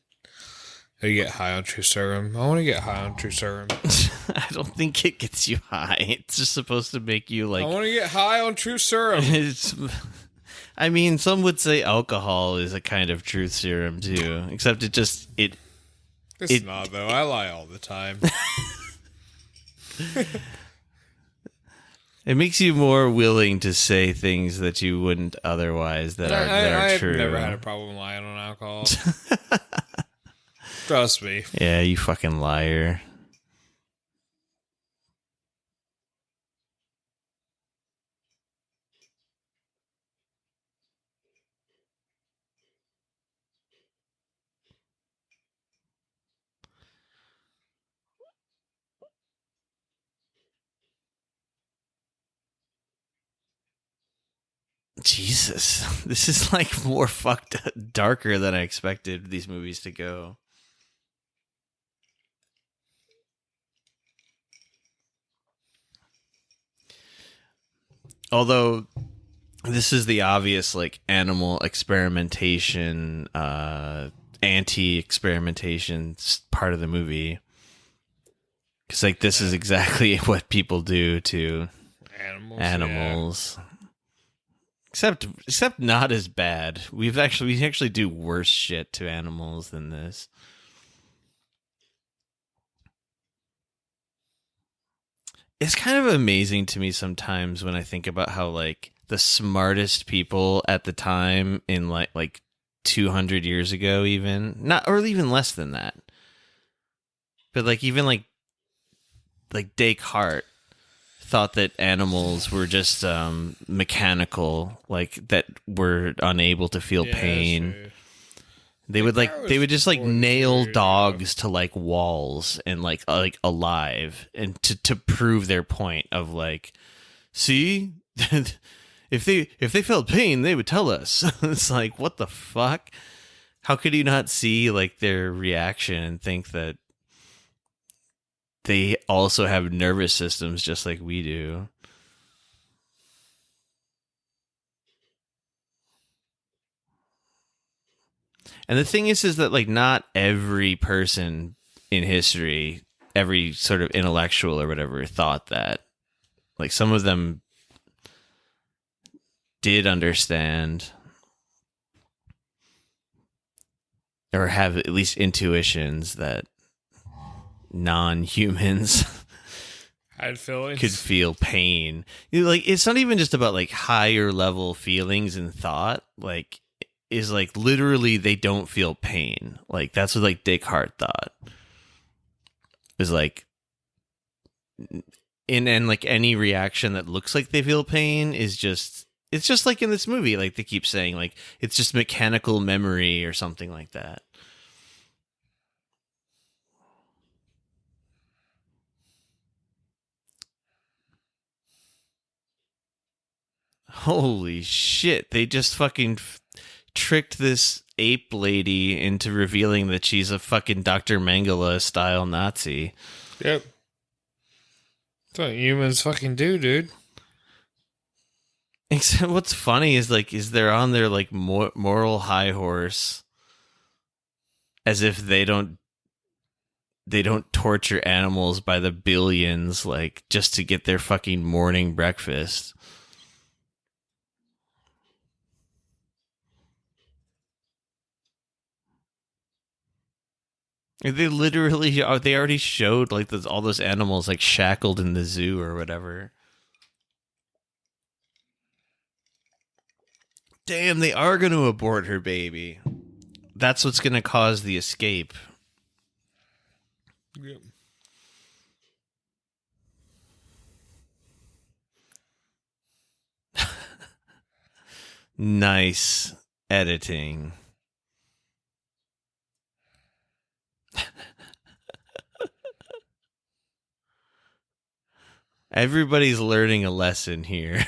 You get high on true serum. I want to get high on true serum. I don't think it gets you high. It's just supposed to make you like. I want to get high on true serum. I mean, some would say alcohol is a kind of truth serum too, except It's not though. I lie all the time. It makes you more willing to say things that you wouldn't otherwise that are true. I've never had a problem lying on alcohol. Trust me. Yeah, you fucking liar. Jesus, this is like more fucked up, darker than I expected these movies to go. Although this is the obvious like animal experimentation, anti-experimentation part of the movie. Because like this is exactly what people do to animals. Yeah. Except not as bad. We actually do worse shit to animals than this. It's kind of amazing to me sometimes when I think about how like the smartest people at the time in like 200 years ago, even not, or even less than that. But like even like Descartes thought that animals were just mechanical, like that were unable to feel pain. They would just like nail dogs to like walls and like alive, and to prove their point of like, see, if they felt pain, they would tell us. It's like, what the fuck? How could you not see like their reaction and think that they also have nervous systems just like we do? And the thing is that like not every person in history, every sort of intellectual or whatever, thought that. Like some of them did understand or have at least intuitions that non-humans had feelings, could feel pain. You know, like it's not even just about like higher level feelings and thought. Like is like literally they don't feel pain. Like that's what like Descartes thought. Is like and like any reaction that looks like they feel pain is just, it's just like in this movie, like they keep saying like it's just mechanical memory or something like that. Holy shit, they just fucking tricked this ape lady into revealing that she's a fucking Dr. Mengele style Nazi. Yep. That's what humans fucking do, dude. Except what's funny is like, is they're on their like moral high horse as if they don't torture animals by the billions, like just to get their fucking morning breakfast. They literally, they already showed like all those animals like shackled in the zoo or whatever. Damn, they are going to abort her baby. That's what's going to cause the escape. Yep. Nice editing. Everybody's learning a lesson here.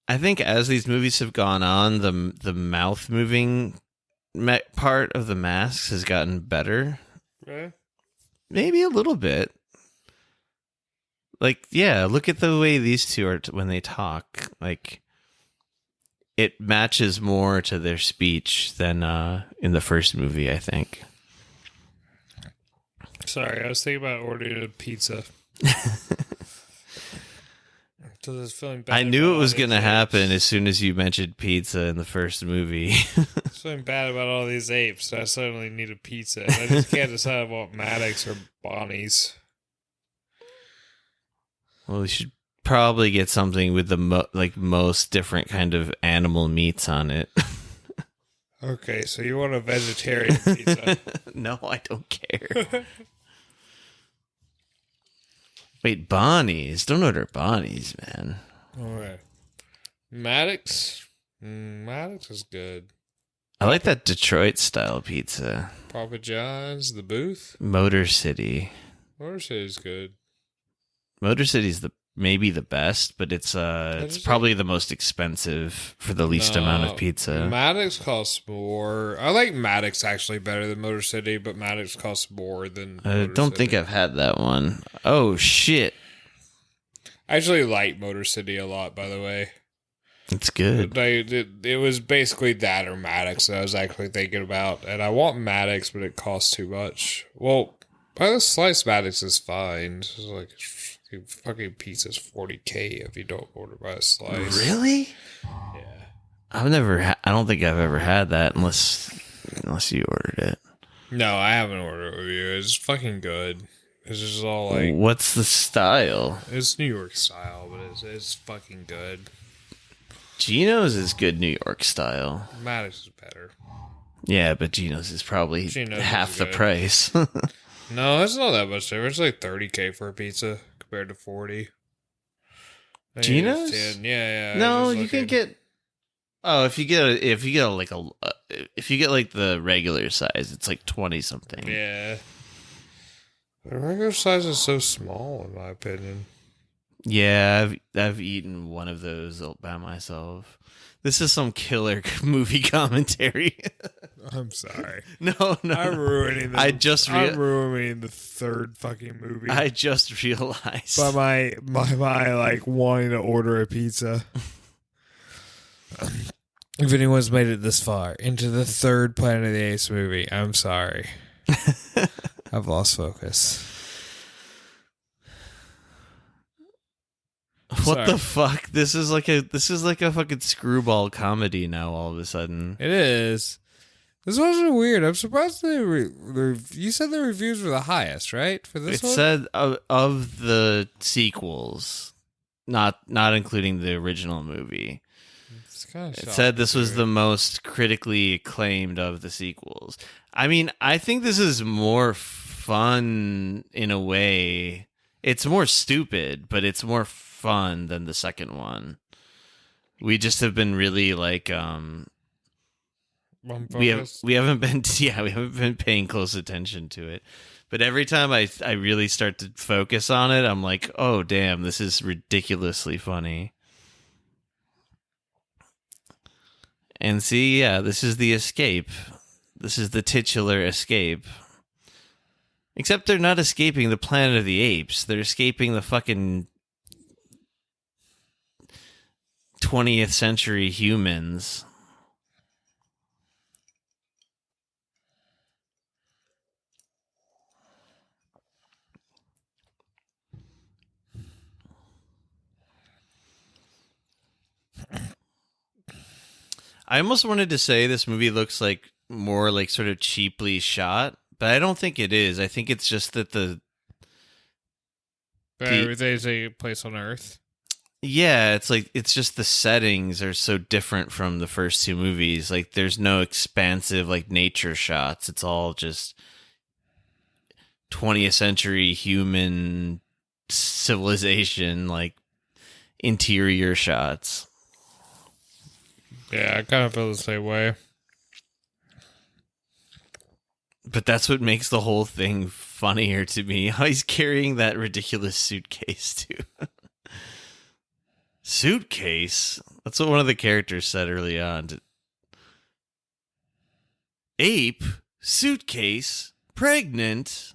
I think as these movies have gone on, the mouth moving part of the masks has gotten better. Right. Maybe a little bit. Like, yeah, look at the way these two are when they talk. Like, it matches more to their speech than in the first movie, I think. Sorry, I was thinking about ordering a pizza. So I was feeling bad. I knew it was going to happen as soon as you mentioned pizza in the first movie. I was feeling bad about all these apes. So I suddenly need a pizza. And I just can't decide if I want Maddox or Bonnie's. Well, we should probably get something with the most different kind of animal meats on it. Okay, so you want a vegetarian pizza? No, I don't care. Wait, Bonnie's? Don't order Bonnie's, man. All right. Maddox? Maddox is good. I like that Detroit style pizza. Papa John's, the Booth? Motor City. Motor City's good. Motor City's maybe the best, but it's probably the most expensive for the least amount of pizza. Maddox costs more. I like Maddox actually better than Motor City, but Maddox costs more than I don't think I've had that one. Oh, shit. I actually like Motor City a lot, by the way. It's good. It was basically that or Maddox that I was actually thinking about. And I want Maddox, but it costs too much. Well, by the slice, Maddox is fine. It's like fucking pizza's $40K if you don't order by a slice. Really? Yeah. I don't think I've ever had that unless you ordered it. No, I haven't ordered it with you. It's fucking good. It's just all like... What's the style? It's New York style, but it's fucking good. Gino's is good New York style. Maddox is better. Yeah, but Gino's is probably half the price. No, it's not that much different. It's like $30K for a pizza compared to $40. Gino's? Yeah. No, you can get. Oh, if you get like the regular size, it's like 20 something. Yeah. The regular size is so small, in my opinion. Yeah, I've eaten one of those by myself. This is some killer movie commentary. I'm sorry. No. I'm ruining this. I'm ruining the third fucking movie. I just realized. By my like wanting to order a pizza. If anyone's made it this far into the third Planet of the Apes movie, I'm sorry. I've lost focus. What the fuck? This is like a fucking screwball comedy now. All of a sudden, it is. This was weird. I'm surprised you said the reviews were the highest, right? For this one, it said of the sequels, not including the original movie. It said this was the most critically acclaimed of the sequels. I mean, I think this is more fun in a way. It's more stupid, but it's more fun than the second one. We just have been really like we haven't been paying close attention to it. But every time I really start to focus on it, I'm like, oh damn, this is ridiculously funny. And see, yeah, this is the escape. This is the titular escape. Except they're not escaping the Planet of the Apes. They're escaping the fucking 20th century humans. I almost wanted to say this movie looks like more like sort of cheaply shot, but I don't think it is. I think it's just that Everything's a place on Earth. Yeah, it's like it's just the settings are so different from the first two movies. Like there's no expansive like nature shots. It's all just 20th century human civilization like interior shots. Yeah, I kind of feel the same way. But that's what makes the whole thing funnier to me. How he's carrying that ridiculous suitcase too. Suitcase? That's what one of the characters said early on. Ape? Suitcase? Pregnant?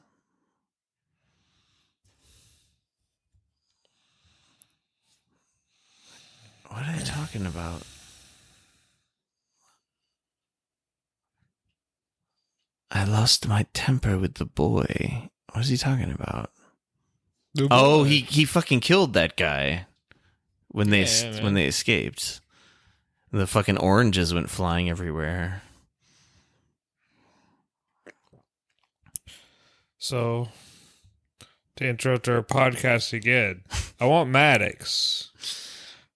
What are they talking about? I lost my temper with the boy. What is he talking about? Oh, he fucking killed that guy when they escaped. The fucking oranges went flying everywhere. So, to interrupt our podcast again, I want Maddox.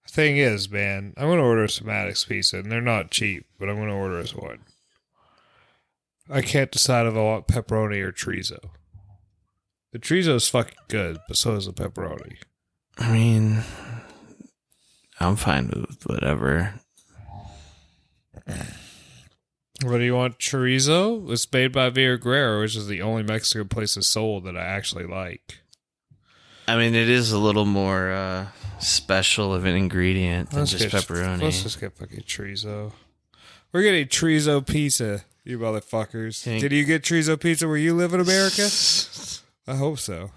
Thing is, man, I'm going to order some Maddox pizza, and they're not cheap, but I'm going to order us one. I can't decide if I want pepperoni or chorizo. The chorizo is fucking good, but so is the pepperoni. I mean, I'm fine with whatever. What do you want? Chorizo? It's made by Villa Guerrero, which is the only Mexican place in Seoul that I actually like. I mean, it is a little more special of an ingredient than just pepperoni. Let's just get fucking chorizo. We're getting chorizo pizza, you motherfuckers. Did you get chorizo pizza where you live in America? I hope so.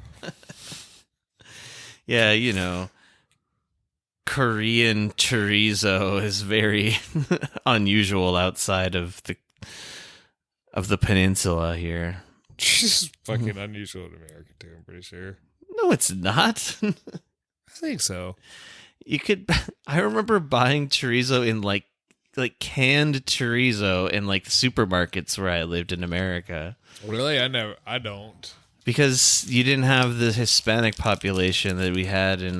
Yeah, you know, Korean chorizo is very unusual outside of the peninsula here. It's fucking unusual in America too, I'm pretty sure. No, it's not. I think so. I remember buying chorizo in like canned chorizo in like the supermarkets where I lived in America. Really? I don't. Because you didn't have the Hispanic population that we had in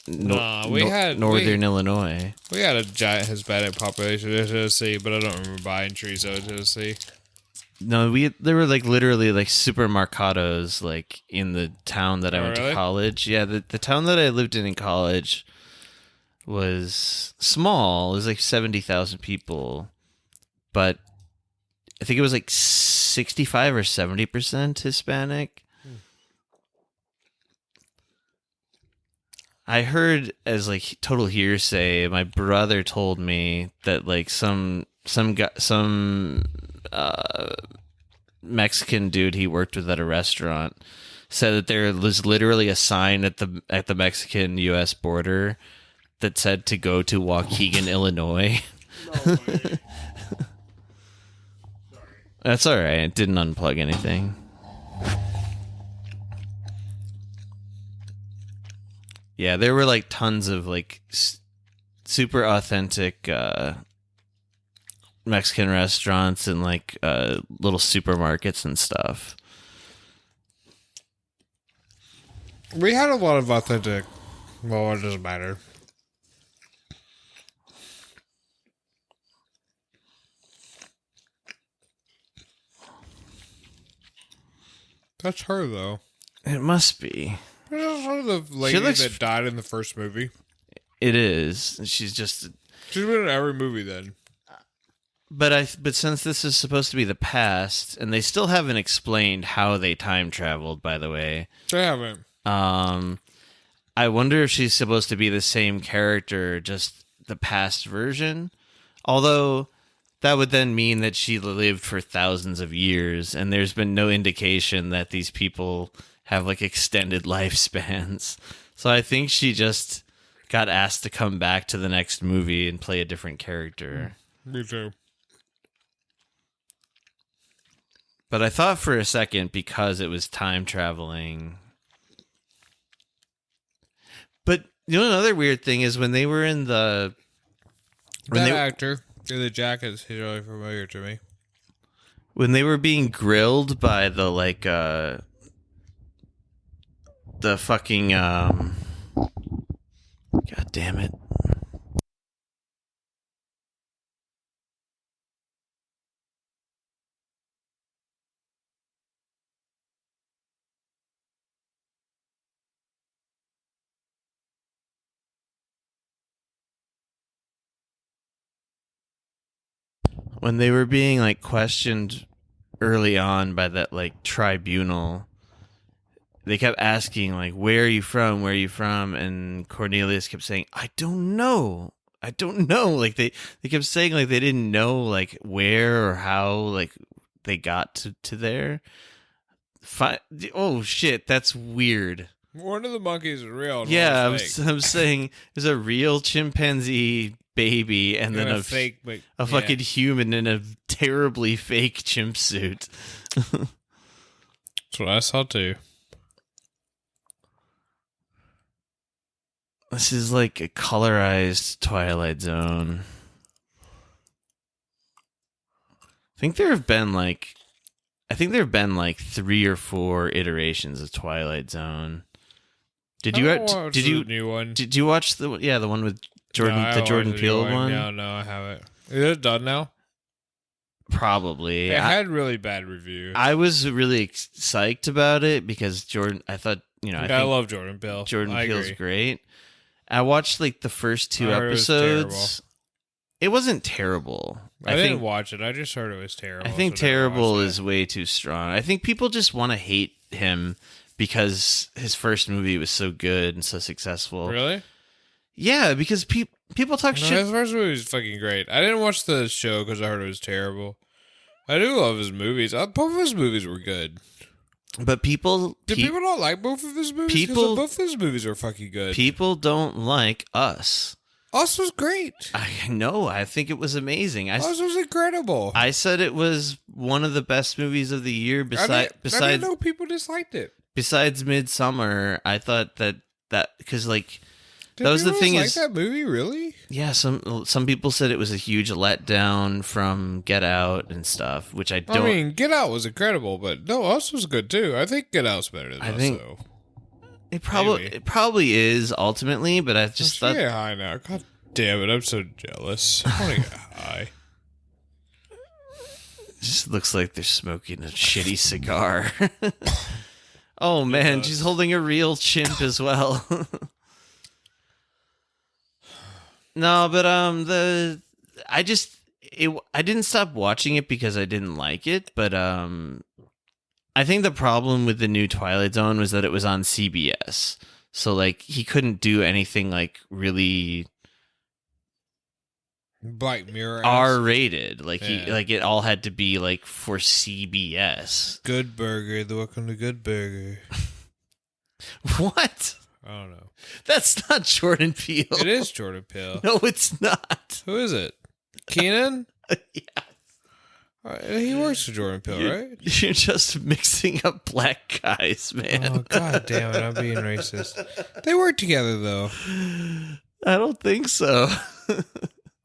northern Illinois. We had a giant Hispanic population in Tennessee, but I don't remember buying chorizo in Tennessee. No, there were like literally like supermercados like in the town that I went to college. Yeah, the town that I lived in college was small. It was like 70,000 people, but I think it was like 65 or 70% Hispanic. I heard as like total hearsay. My brother told me that like some Mexican dude he worked with at a restaurant said that there was literally a sign at the Mexican U.S. border that said to go to Waukegan, Illinois. No way. That's all right. It didn't unplug anything. Yeah, there were like tons of like super authentic Mexican restaurants and like little supermarkets and stuff. We had a lot of authentic. Well, it doesn't matter. That's her, though. It must be. That's her, the lady that died in the first movie. It is. She's been in every movie then. But since this is supposed to be the past, and they still haven't explained how they time traveled, by the way. They haven't. I wonder if she's supposed to be the same character, just the past version. Although that would then mean that she lived for thousands of years, and there's been no indication that these people have like extended lifespans. So I think she just got asked to come back to the next movie and play a different character. Me too. But I thought for a second, because it was time traveling. But you know, another weird thing is when they were in the When That they- actor in the jacket is really familiar to me. When they were being grilled by the fucking God damn it. When they were being like questioned early on by that like tribunal, they kept asking like, where are you from, and Cornelius kept saying, I don't know, like they kept saying like they didn't know like where or how like they got to there. Oh shit, that's weird. One of the monkeys is real. And Yeah, one is fake. I'm saying there's a real chimpanzee baby and then a fake, but, fucking human in a terribly fake chimp suit. That's what I saw too. This is like a colorized Twilight Zone. I think there have been like 3 or 4 iterations of Twilight Zone. Did you new one? Did you watch the one with Jordan, No, the Jordan Peele one? No, I haven't. Is it done now? Probably. It had really bad reviews. I was really psyched about it because I thought, I love Jordan Peele. Jordan I Peele's agree. great. I watched like the first 2 I heard it was episodes. It wasn't terrible. I didn't watch it. I just heard it was terrible. I think so never terrible watched it. is way too strong. I think people just want to hate him because his first movie was so good and so successful. Really? Yeah, because people talk No, shit. his first movie was fucking great. I didn't watch the show because I heard it was terrible. I do love his movies. Both of his movies were good. But people... Did people not like both of his movies? Because both of his movies are fucking good. People don't like Us. Us was great. I know. I think it was amazing. Us was incredible. I said it was one of the best movies of the year. I didn't know people disliked it. Besides Midsummer, I thought that because like Did that was the people thing dislike is that movie really? Yeah, some people said it was a huge letdown from Get Out and stuff, which I don't. I mean, Get Out was incredible, but no, Us was good too. I think Get Out's better than Us, though. It probably is ultimately, but I just thought. Get high now. God damn it, I'm so jealous. I want to get high. It just looks like they're smoking a shitty cigar. Oh man, she's holding a real chimp as well. No, but I didn't stop watching it because I didn't like it, but I think the problem with the new Twilight Zone was that it was on CBS. So like he couldn't do anything like really Black Mirror R-rated. Like it all had to be like for CBS. Good Burger, the welcome to Good Burger. What? I don't know. That's not Jordan Peele. It is Jordan Peele. No, it's not. Who is it? Keenan? Yeah. He works for Jordan Peele, right? You're just mixing up black guys, man. Oh, god damn it. I'm being racist. They work together, though. I don't think so.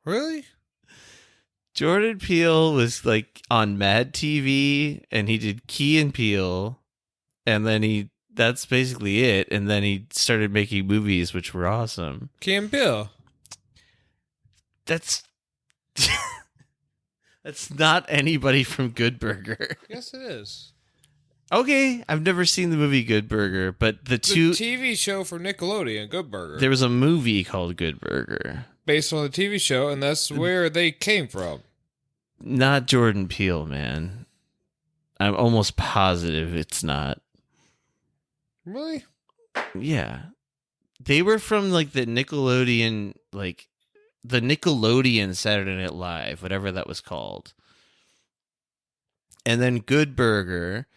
Really? Jordan Peele was like on Mad TV and he did Key and Peele and then that's basically it. And then he started making movies, which were awesome. Key and Peele. That's not anybody from Good Burger. Yes, it is. Okay, I've never seen the movie Good Burger, but the TV show for Nickelodeon, Good Burger. There was a movie called Good Burger. Based on the TV show, and that's where they came from. Not Jordan Peele, man. I'm almost positive it's not. Really? Yeah. They were from like the Nickelodeon Saturday Night Live, whatever that was called. And then Good Burger,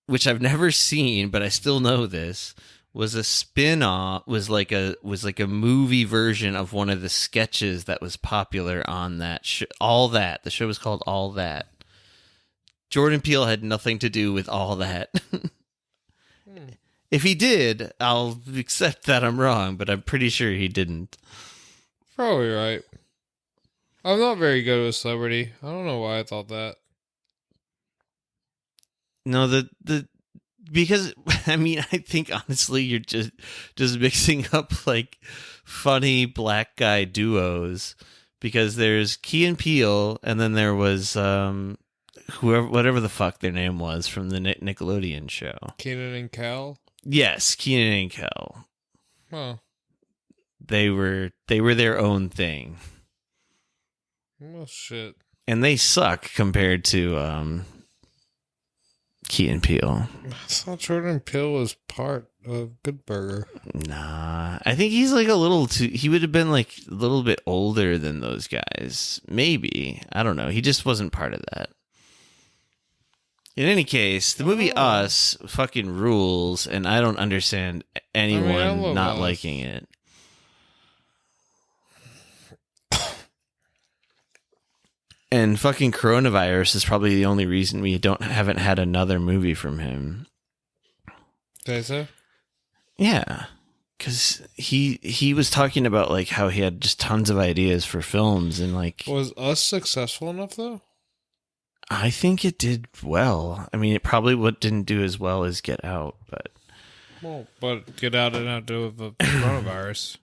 which I've never seen, but I still know this, was a spin-off, was like a movie version of one of the sketches that was popular on that show. All That. The show was called All That. Jordan Peele had nothing to do with All That. If he did, I'll accept that I'm wrong, but I'm pretty sure he didn't. Probably right. I'm not very good with celebrity. I don't know why I thought that. No, because I mean, I think honestly you're just mixing up like funny black guy duos, because there's Key and Peele, and then there was whatever the fuck their name was from the Nickelodeon show. Kenan and Kel? Yes, Keenan and Kel. Oh. They were their own thing. Oh shit. And they suck compared to Key and Peele. I thought Jordan Peele was part of Good Burger. Nah, I think he's like a little too. He would have been like a little bit older than those guys. Maybe. I don't know. He just wasn't part of that. In any case, the movie Us fucking rules, and I don't understand anyone not liking it. And fucking coronavirus is probably the only reason we haven't had another movie from him. Did so? Yeah, because he was talking about like how he had just tons of ideas for films, and like, was Us successful enough though? I think it did well. I mean, it probably didn't do as well as Get Out, but Get Out did not do with the coronavirus.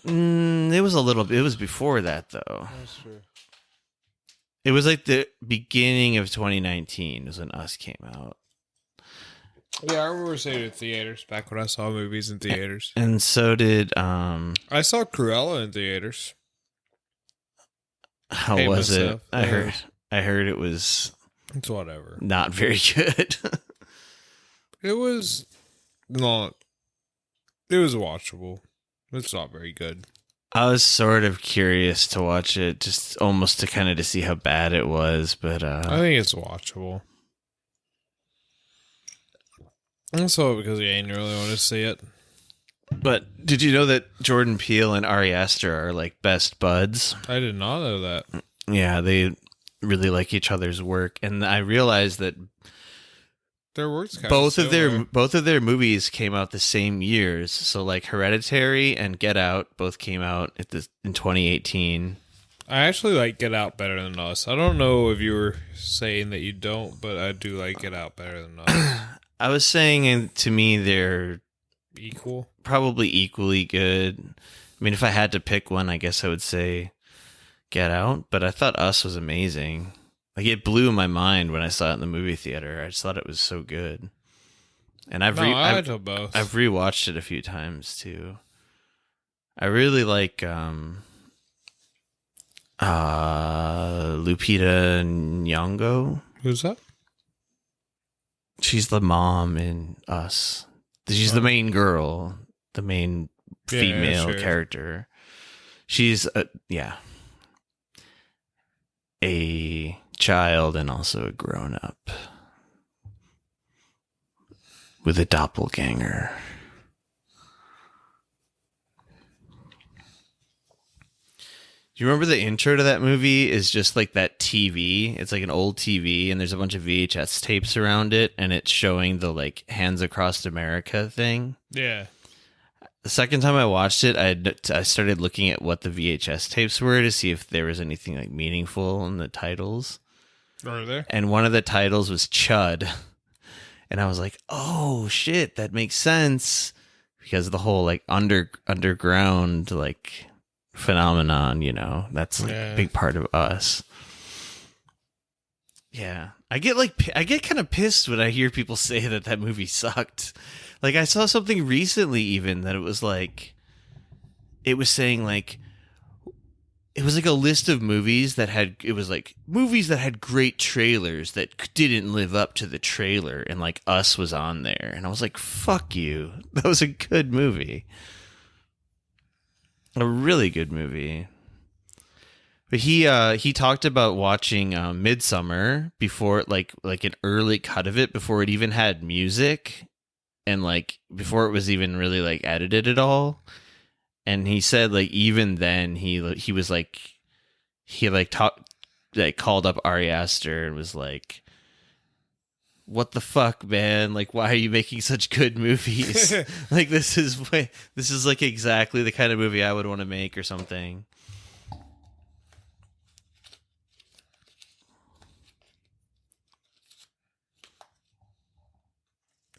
It was a little bit. It was before that though. That's true. It was like the beginning of 2019 was when Us came out. Yeah, I remember seeing it in theaters back when I saw movies in theaters. And so did I saw Cruella in theaters. How was it? I heard it was It's whatever. Not very good. It was not. It was watchable. It's not very good. I was sort of curious to watch it, just almost to kind of to see how bad it was, but I think it's watchable. Also because you ain't really want to see it. But did you know that Jordan Peele and Ari Aster are like best buds? I did not know that. Yeah, they really like each other's work, and I realized that their works both of their movies came out the same years. So like Hereditary and Get Out both came out in 2018. I actually like Get Out better than Us. I don't know if you were saying that you don't, but I do like Get Out better than Us. I was saying, and to me, they're equal, probably equally good. I mean, if I had to pick one, I guess I would say Get Out. But I thought Us was amazing. Like, it blew my mind when I saw it in the movie theater. I just thought it was so good. And I've rewatched it a few times too. I really like Lupita Nyong'o. Who's that? She's the mom in Us. She's the main girl, the main female character. She's a child and also a grown-up with a doppelganger. Do you remember the intro to that movie is just like that TV? It's like an old TV, and there's a bunch of VHS tapes around it, and it's showing the like Hands Across America thing. Yeah. The second time I watched it, I started looking at what the VHS tapes were to see if there was anything like meaningful in the titles. Are there? And one of the titles was Chud. And I was like, oh shit, that makes sense. Because of the whole like underground like phenomenon, you know, that's like a big part of Us. Yeah. I get kind of pissed when I hear people say that movie sucked. Like, I saw something recently even that it was like, it was saying like, it was like a list of movies that had, it was like movies that had great trailers that didn't live up to the trailer, and like Us was on there. And I was like, fuck you. That was a good movie. A really good movie. But he talked about watching Midsummer before, like an early cut of it before it even had music, and like before it was even really like edited at all. And he said like even then he was like called up Ari Aster and was like, what the fuck, man? Like, why are you making such good movies? Like, this is like exactly the kind of movie I would want to make or something.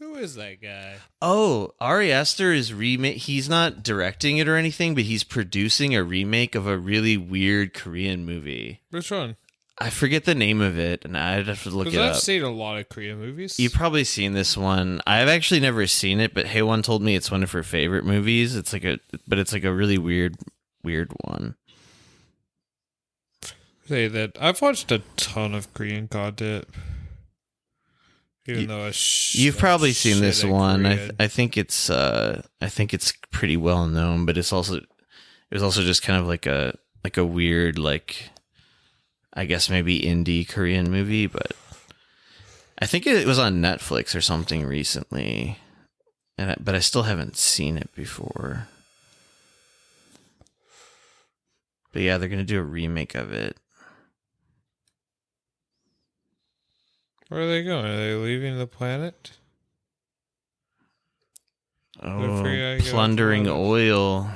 Who is that guy? Oh, Ari Aster is he's not directing it or anything, but he's producing a remake of a really weird Korean movie. Which one? I forget the name of it, and I'd have to look it up. I've seen a lot of Korean movies. You've probably seen this one. I've actually never seen it, but Haewon told me it's one of her favorite movies. It's like a really weird one. Say that I've watched a ton of Korean content. Even though you've probably seen this one. I think it's pretty well known, but it was also just kind of like a weird, like, I guess maybe indie Korean movie, but I think it was on Netflix or something recently, but I still haven't seen it before. But yeah, they're gonna do a remake of it. Where are they going? Are they leaving the planet? Oh, plundering oil.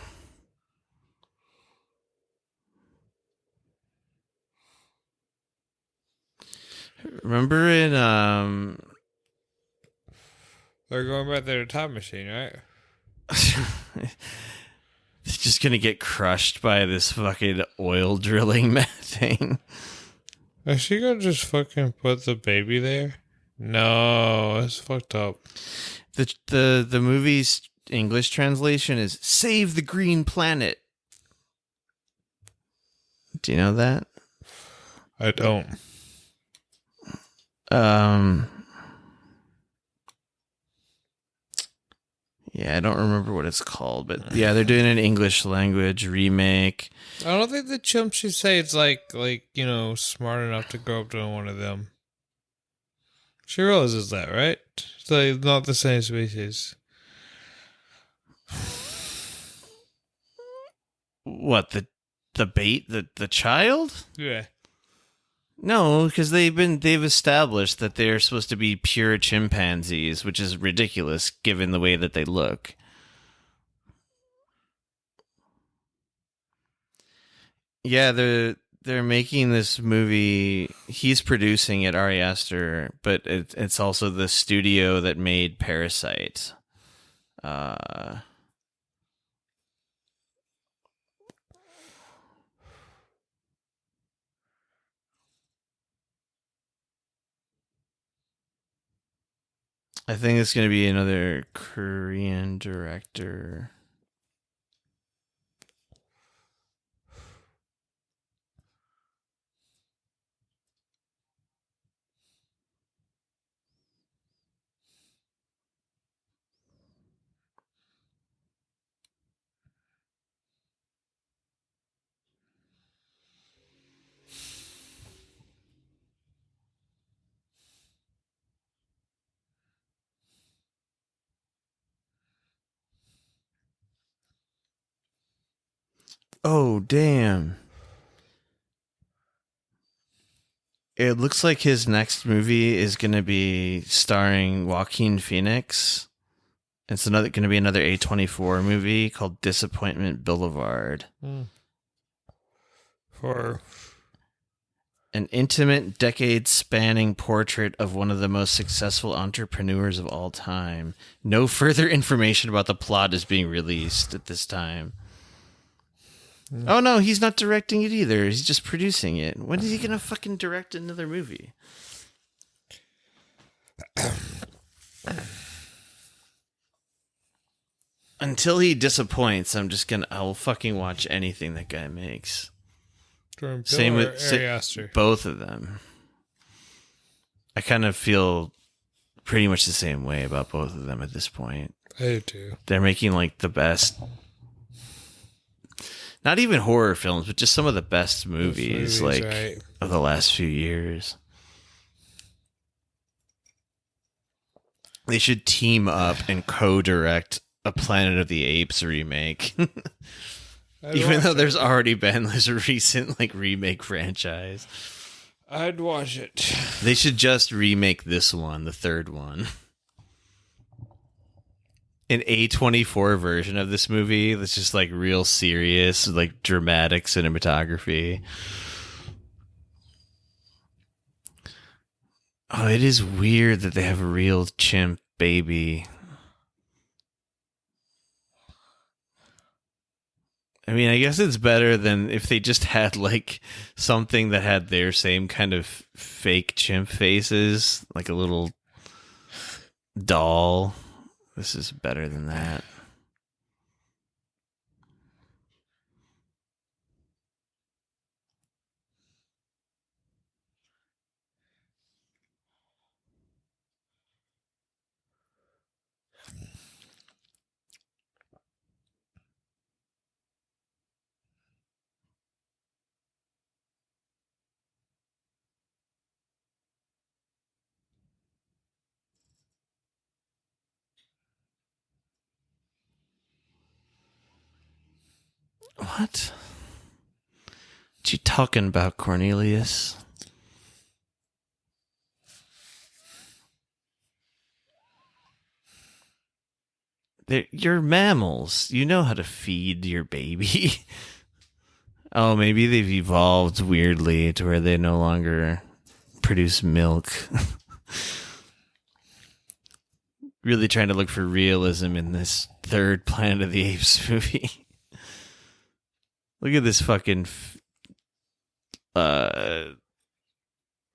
Remember in they're going back there to time machine, right? It's just gonna get crushed by this fucking oil drilling thing. Is she gonna just fucking put the baby there? No, that's fucked up. The movie's English translation is "Save the Green Planet." Do you know that? I don't. Yeah, I don't remember what it's called, but yeah, they're doing an English language remake. I don't think the chimp should say it's like smart enough to grow up to one of them. She realizes that, right? It's like not the same species. What, the bait, the child? Yeah. No, because they've established that they're supposed to be pure chimpanzees, which is ridiculous given the way that they look. Yeah, they're making this movie. He's producing it, Ari Aster, but it's also the studio that made Parasite. I think it's going to be another Korean director. Oh, damn. It looks like his next movie is going to be starring Joaquin Phoenix. It's going to be another A24 movie called Disappointment Boulevard. For an intimate, decade-spanning portrait of one of the most successful entrepreneurs of all time. No further information about the plot is being released at this time. Oh, no, he's not directing it either. He's just producing it. When is he going to fucking direct another movie? Until he disappoints, I will fucking watch anything that guy makes. Same with both of them. I kind of feel pretty much the same way about both of them at this point. I do too. They're making like the best, not even horror films, but just some of the best movies right, of the last few years. They should team up and co-direct a Planet of the Apes remake. Even though there's already been this recent remake franchise. I'd watch it. They should just remake this one, the third one. An A24 version of this movie that's just real serious, dramatic cinematography. Oh, it is weird that they have real chimp baby. I mean, I guess it's better than if they just had like something that had their same kind of fake chimp faces, like a little doll. This is better than that. What? What you talking about, Cornelius? You're mammals. You know how to feed your baby. Oh, maybe they've evolved weirdly to where they no longer produce milk. Really trying to look for realism in this third Planet of the Apes movie. Look at this fucking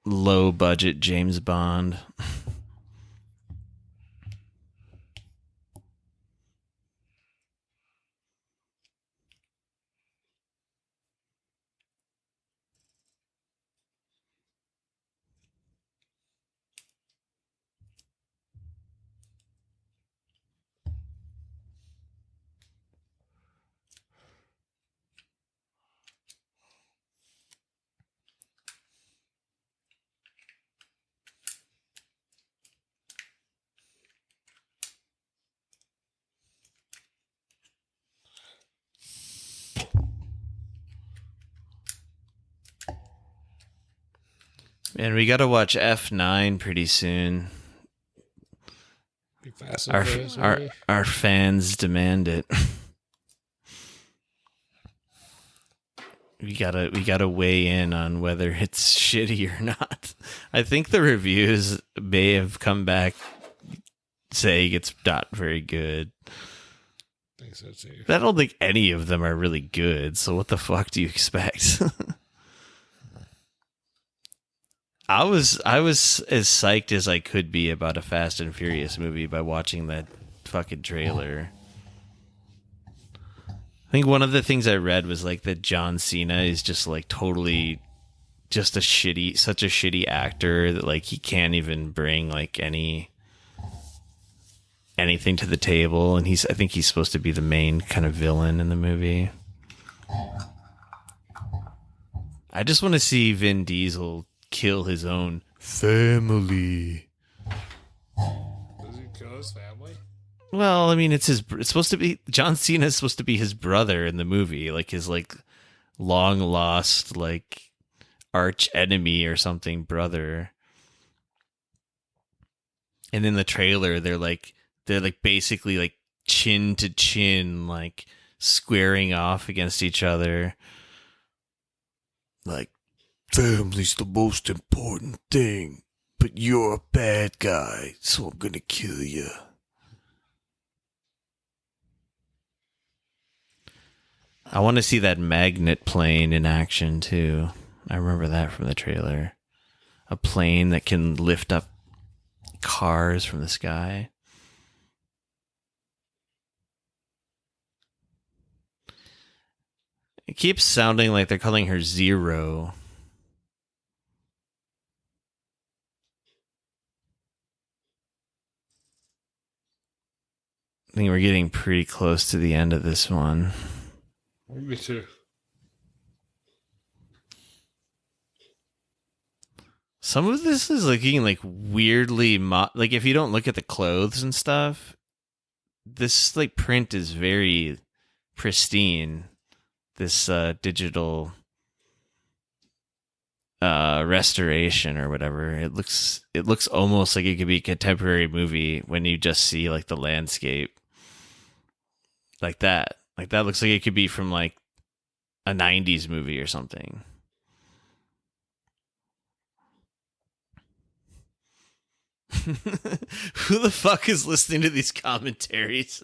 low budget James Bond. And we got to watch F9 pretty soon. Big Fast and Furious movie. Our fans demand it. We gotta weigh in on whether it's shitty or not. I think the reviews may have come back saying it's not very good. I think so too. I don't think any of them are really good. So what the fuck do you expect? I was as psyched as I could be about a Fast and Furious movie by watching that fucking trailer. I think one of the things I read was like that John Cena is just like totally just such a shitty actor that like he can't even bring like anything to the table, and I think he's supposed to be the main kind of villain in the movie. I just want to see Vin Diesel kill his own family. Does he kill his family? Well, I mean, it's supposed to be John Cena is supposed to be his brother in the movie, like his like long lost like arch enemy or something brother. And in the trailer, they're like basically like chin to chin, like squaring off against each other. Like, family's the most important thing, but you're a bad guy, so I'm gonna kill you. I want to see that magnet plane in action too. I remember that from the trailer. A plane that can lift up cars from the sky. It keeps sounding like they're calling her Zero. I think we're getting pretty close to the end of this one. Me too. Some of this is looking like weirdly like if you don't look at the clothes and stuff, this like print is very pristine. This digital restoration or whatever. It looks almost like it could be a contemporary movie when you just see like the landscape. Like that. Like that looks like it could be from like a 90s movie or something. Who the fuck is listening to these commentaries?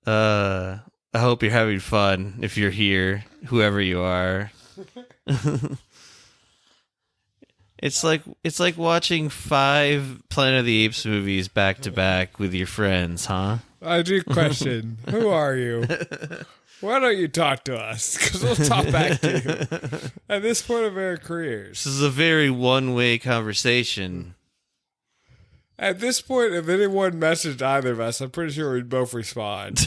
I hope you're having fun if you're here, whoever you are. It's like watching 5 Planet of the Apes movies back to back with your friends, huh? I do question. Who are you? Why don't you talk to us? Because we'll talk back to you at this point of our careers. This is a very one-way conversation. At this point, if anyone messaged either of us, I'm pretty sure we'd both respond.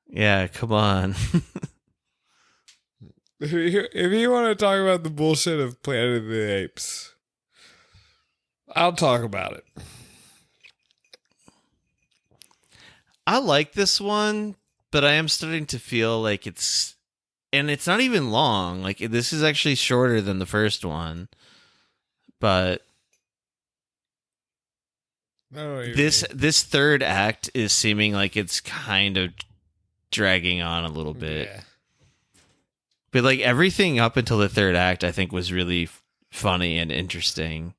Yeah, come on. If you want to talk about the bullshit of Planet of the Apes, I'll talk about it. I like this one, but I am starting to feel like it's not even long. Like, this is actually shorter than the first one. But this third act is seeming like it's kind of dragging on a little bit. Yeah. But like everything up until the third act, I think was really funny and interesting.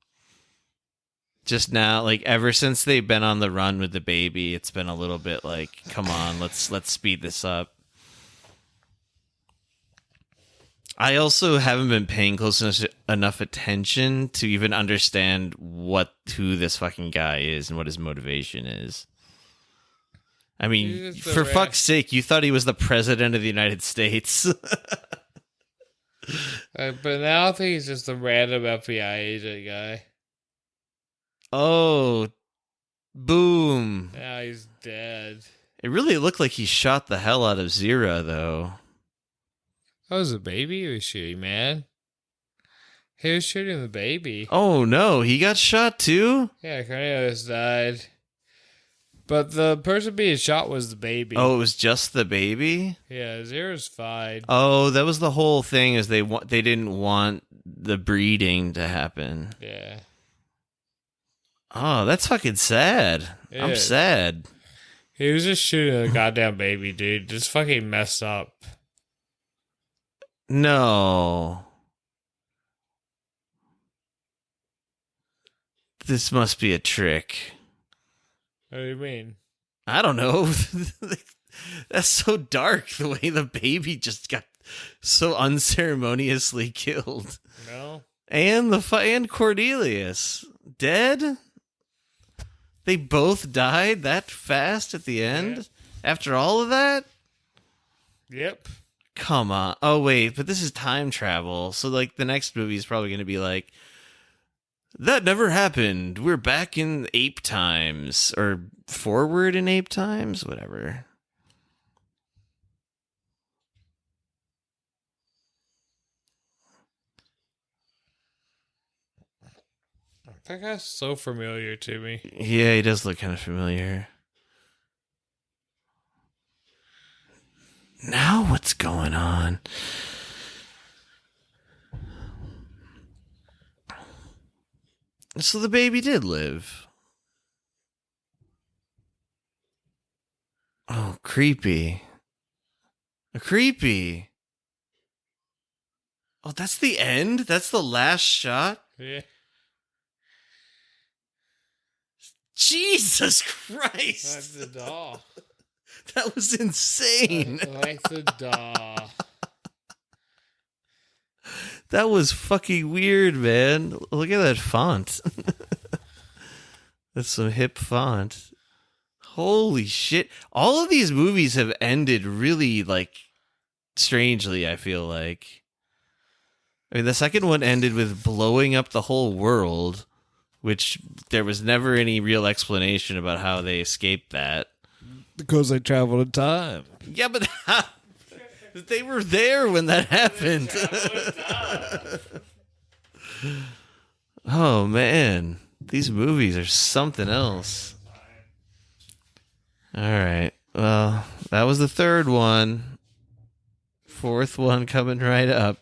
Just now, like ever since they've been on the run with the baby, it's been a little bit like, come on, let's speed this up. I also haven't been paying close enough attention to even understand who this fucking guy is and what his motivation is. I mean, for fuck's sake, you thought he was the president of the United States. But now I think he's just a random FBI agent guy. Oh, boom. Now he's dead. It really looked like he shot the hell out of Zira, though. That was a baby he was shooting, man. He was shooting the baby. Oh, no. He got shot, too? Yeah, Cornelius died. But the person being shot was the baby. Oh, it was just the baby? Yeah, Zira's fine. Oh, that was the whole thing, is they didn't want the breeding to happen. Yeah. Oh, that's fucking sad. Yeah. I'm sad. He was just shooting a goddamn baby, dude. Just fucking messed up. No. This must be a trick. What do you mean? I don't know. That's so dark, the way the baby just got so unceremoniously killed. No. And Cornelius dead? They both died that fast at the end? Yeah. After all of that? Yep. Come on. Oh, wait, but this is time travel. So, like, the next movie is probably going to be like, that never happened. We're back in ape times. Or forward in ape times? Whatever. That guy's so familiar to me. Yeah, he does look kind of familiar. Now what's going on? So the baby did live. Oh, creepy. Creepy. Oh, that's the end? That's the last shot? Yeah. Jesus Christ. That's the doll. That was insane. That's the doll. That was fucking weird, man. Look at that font. That's some hip font. Holy shit. All of these movies have ended really, like, strangely, I feel like. I mean, the second one ended with blowing up the whole world, which there was never any real explanation about how they escaped that. Because they traveled in time. Yeah, but they were there when that happened. Oh, man. These movies are something else. All right. Well, that was the third one. Fourth one coming right up.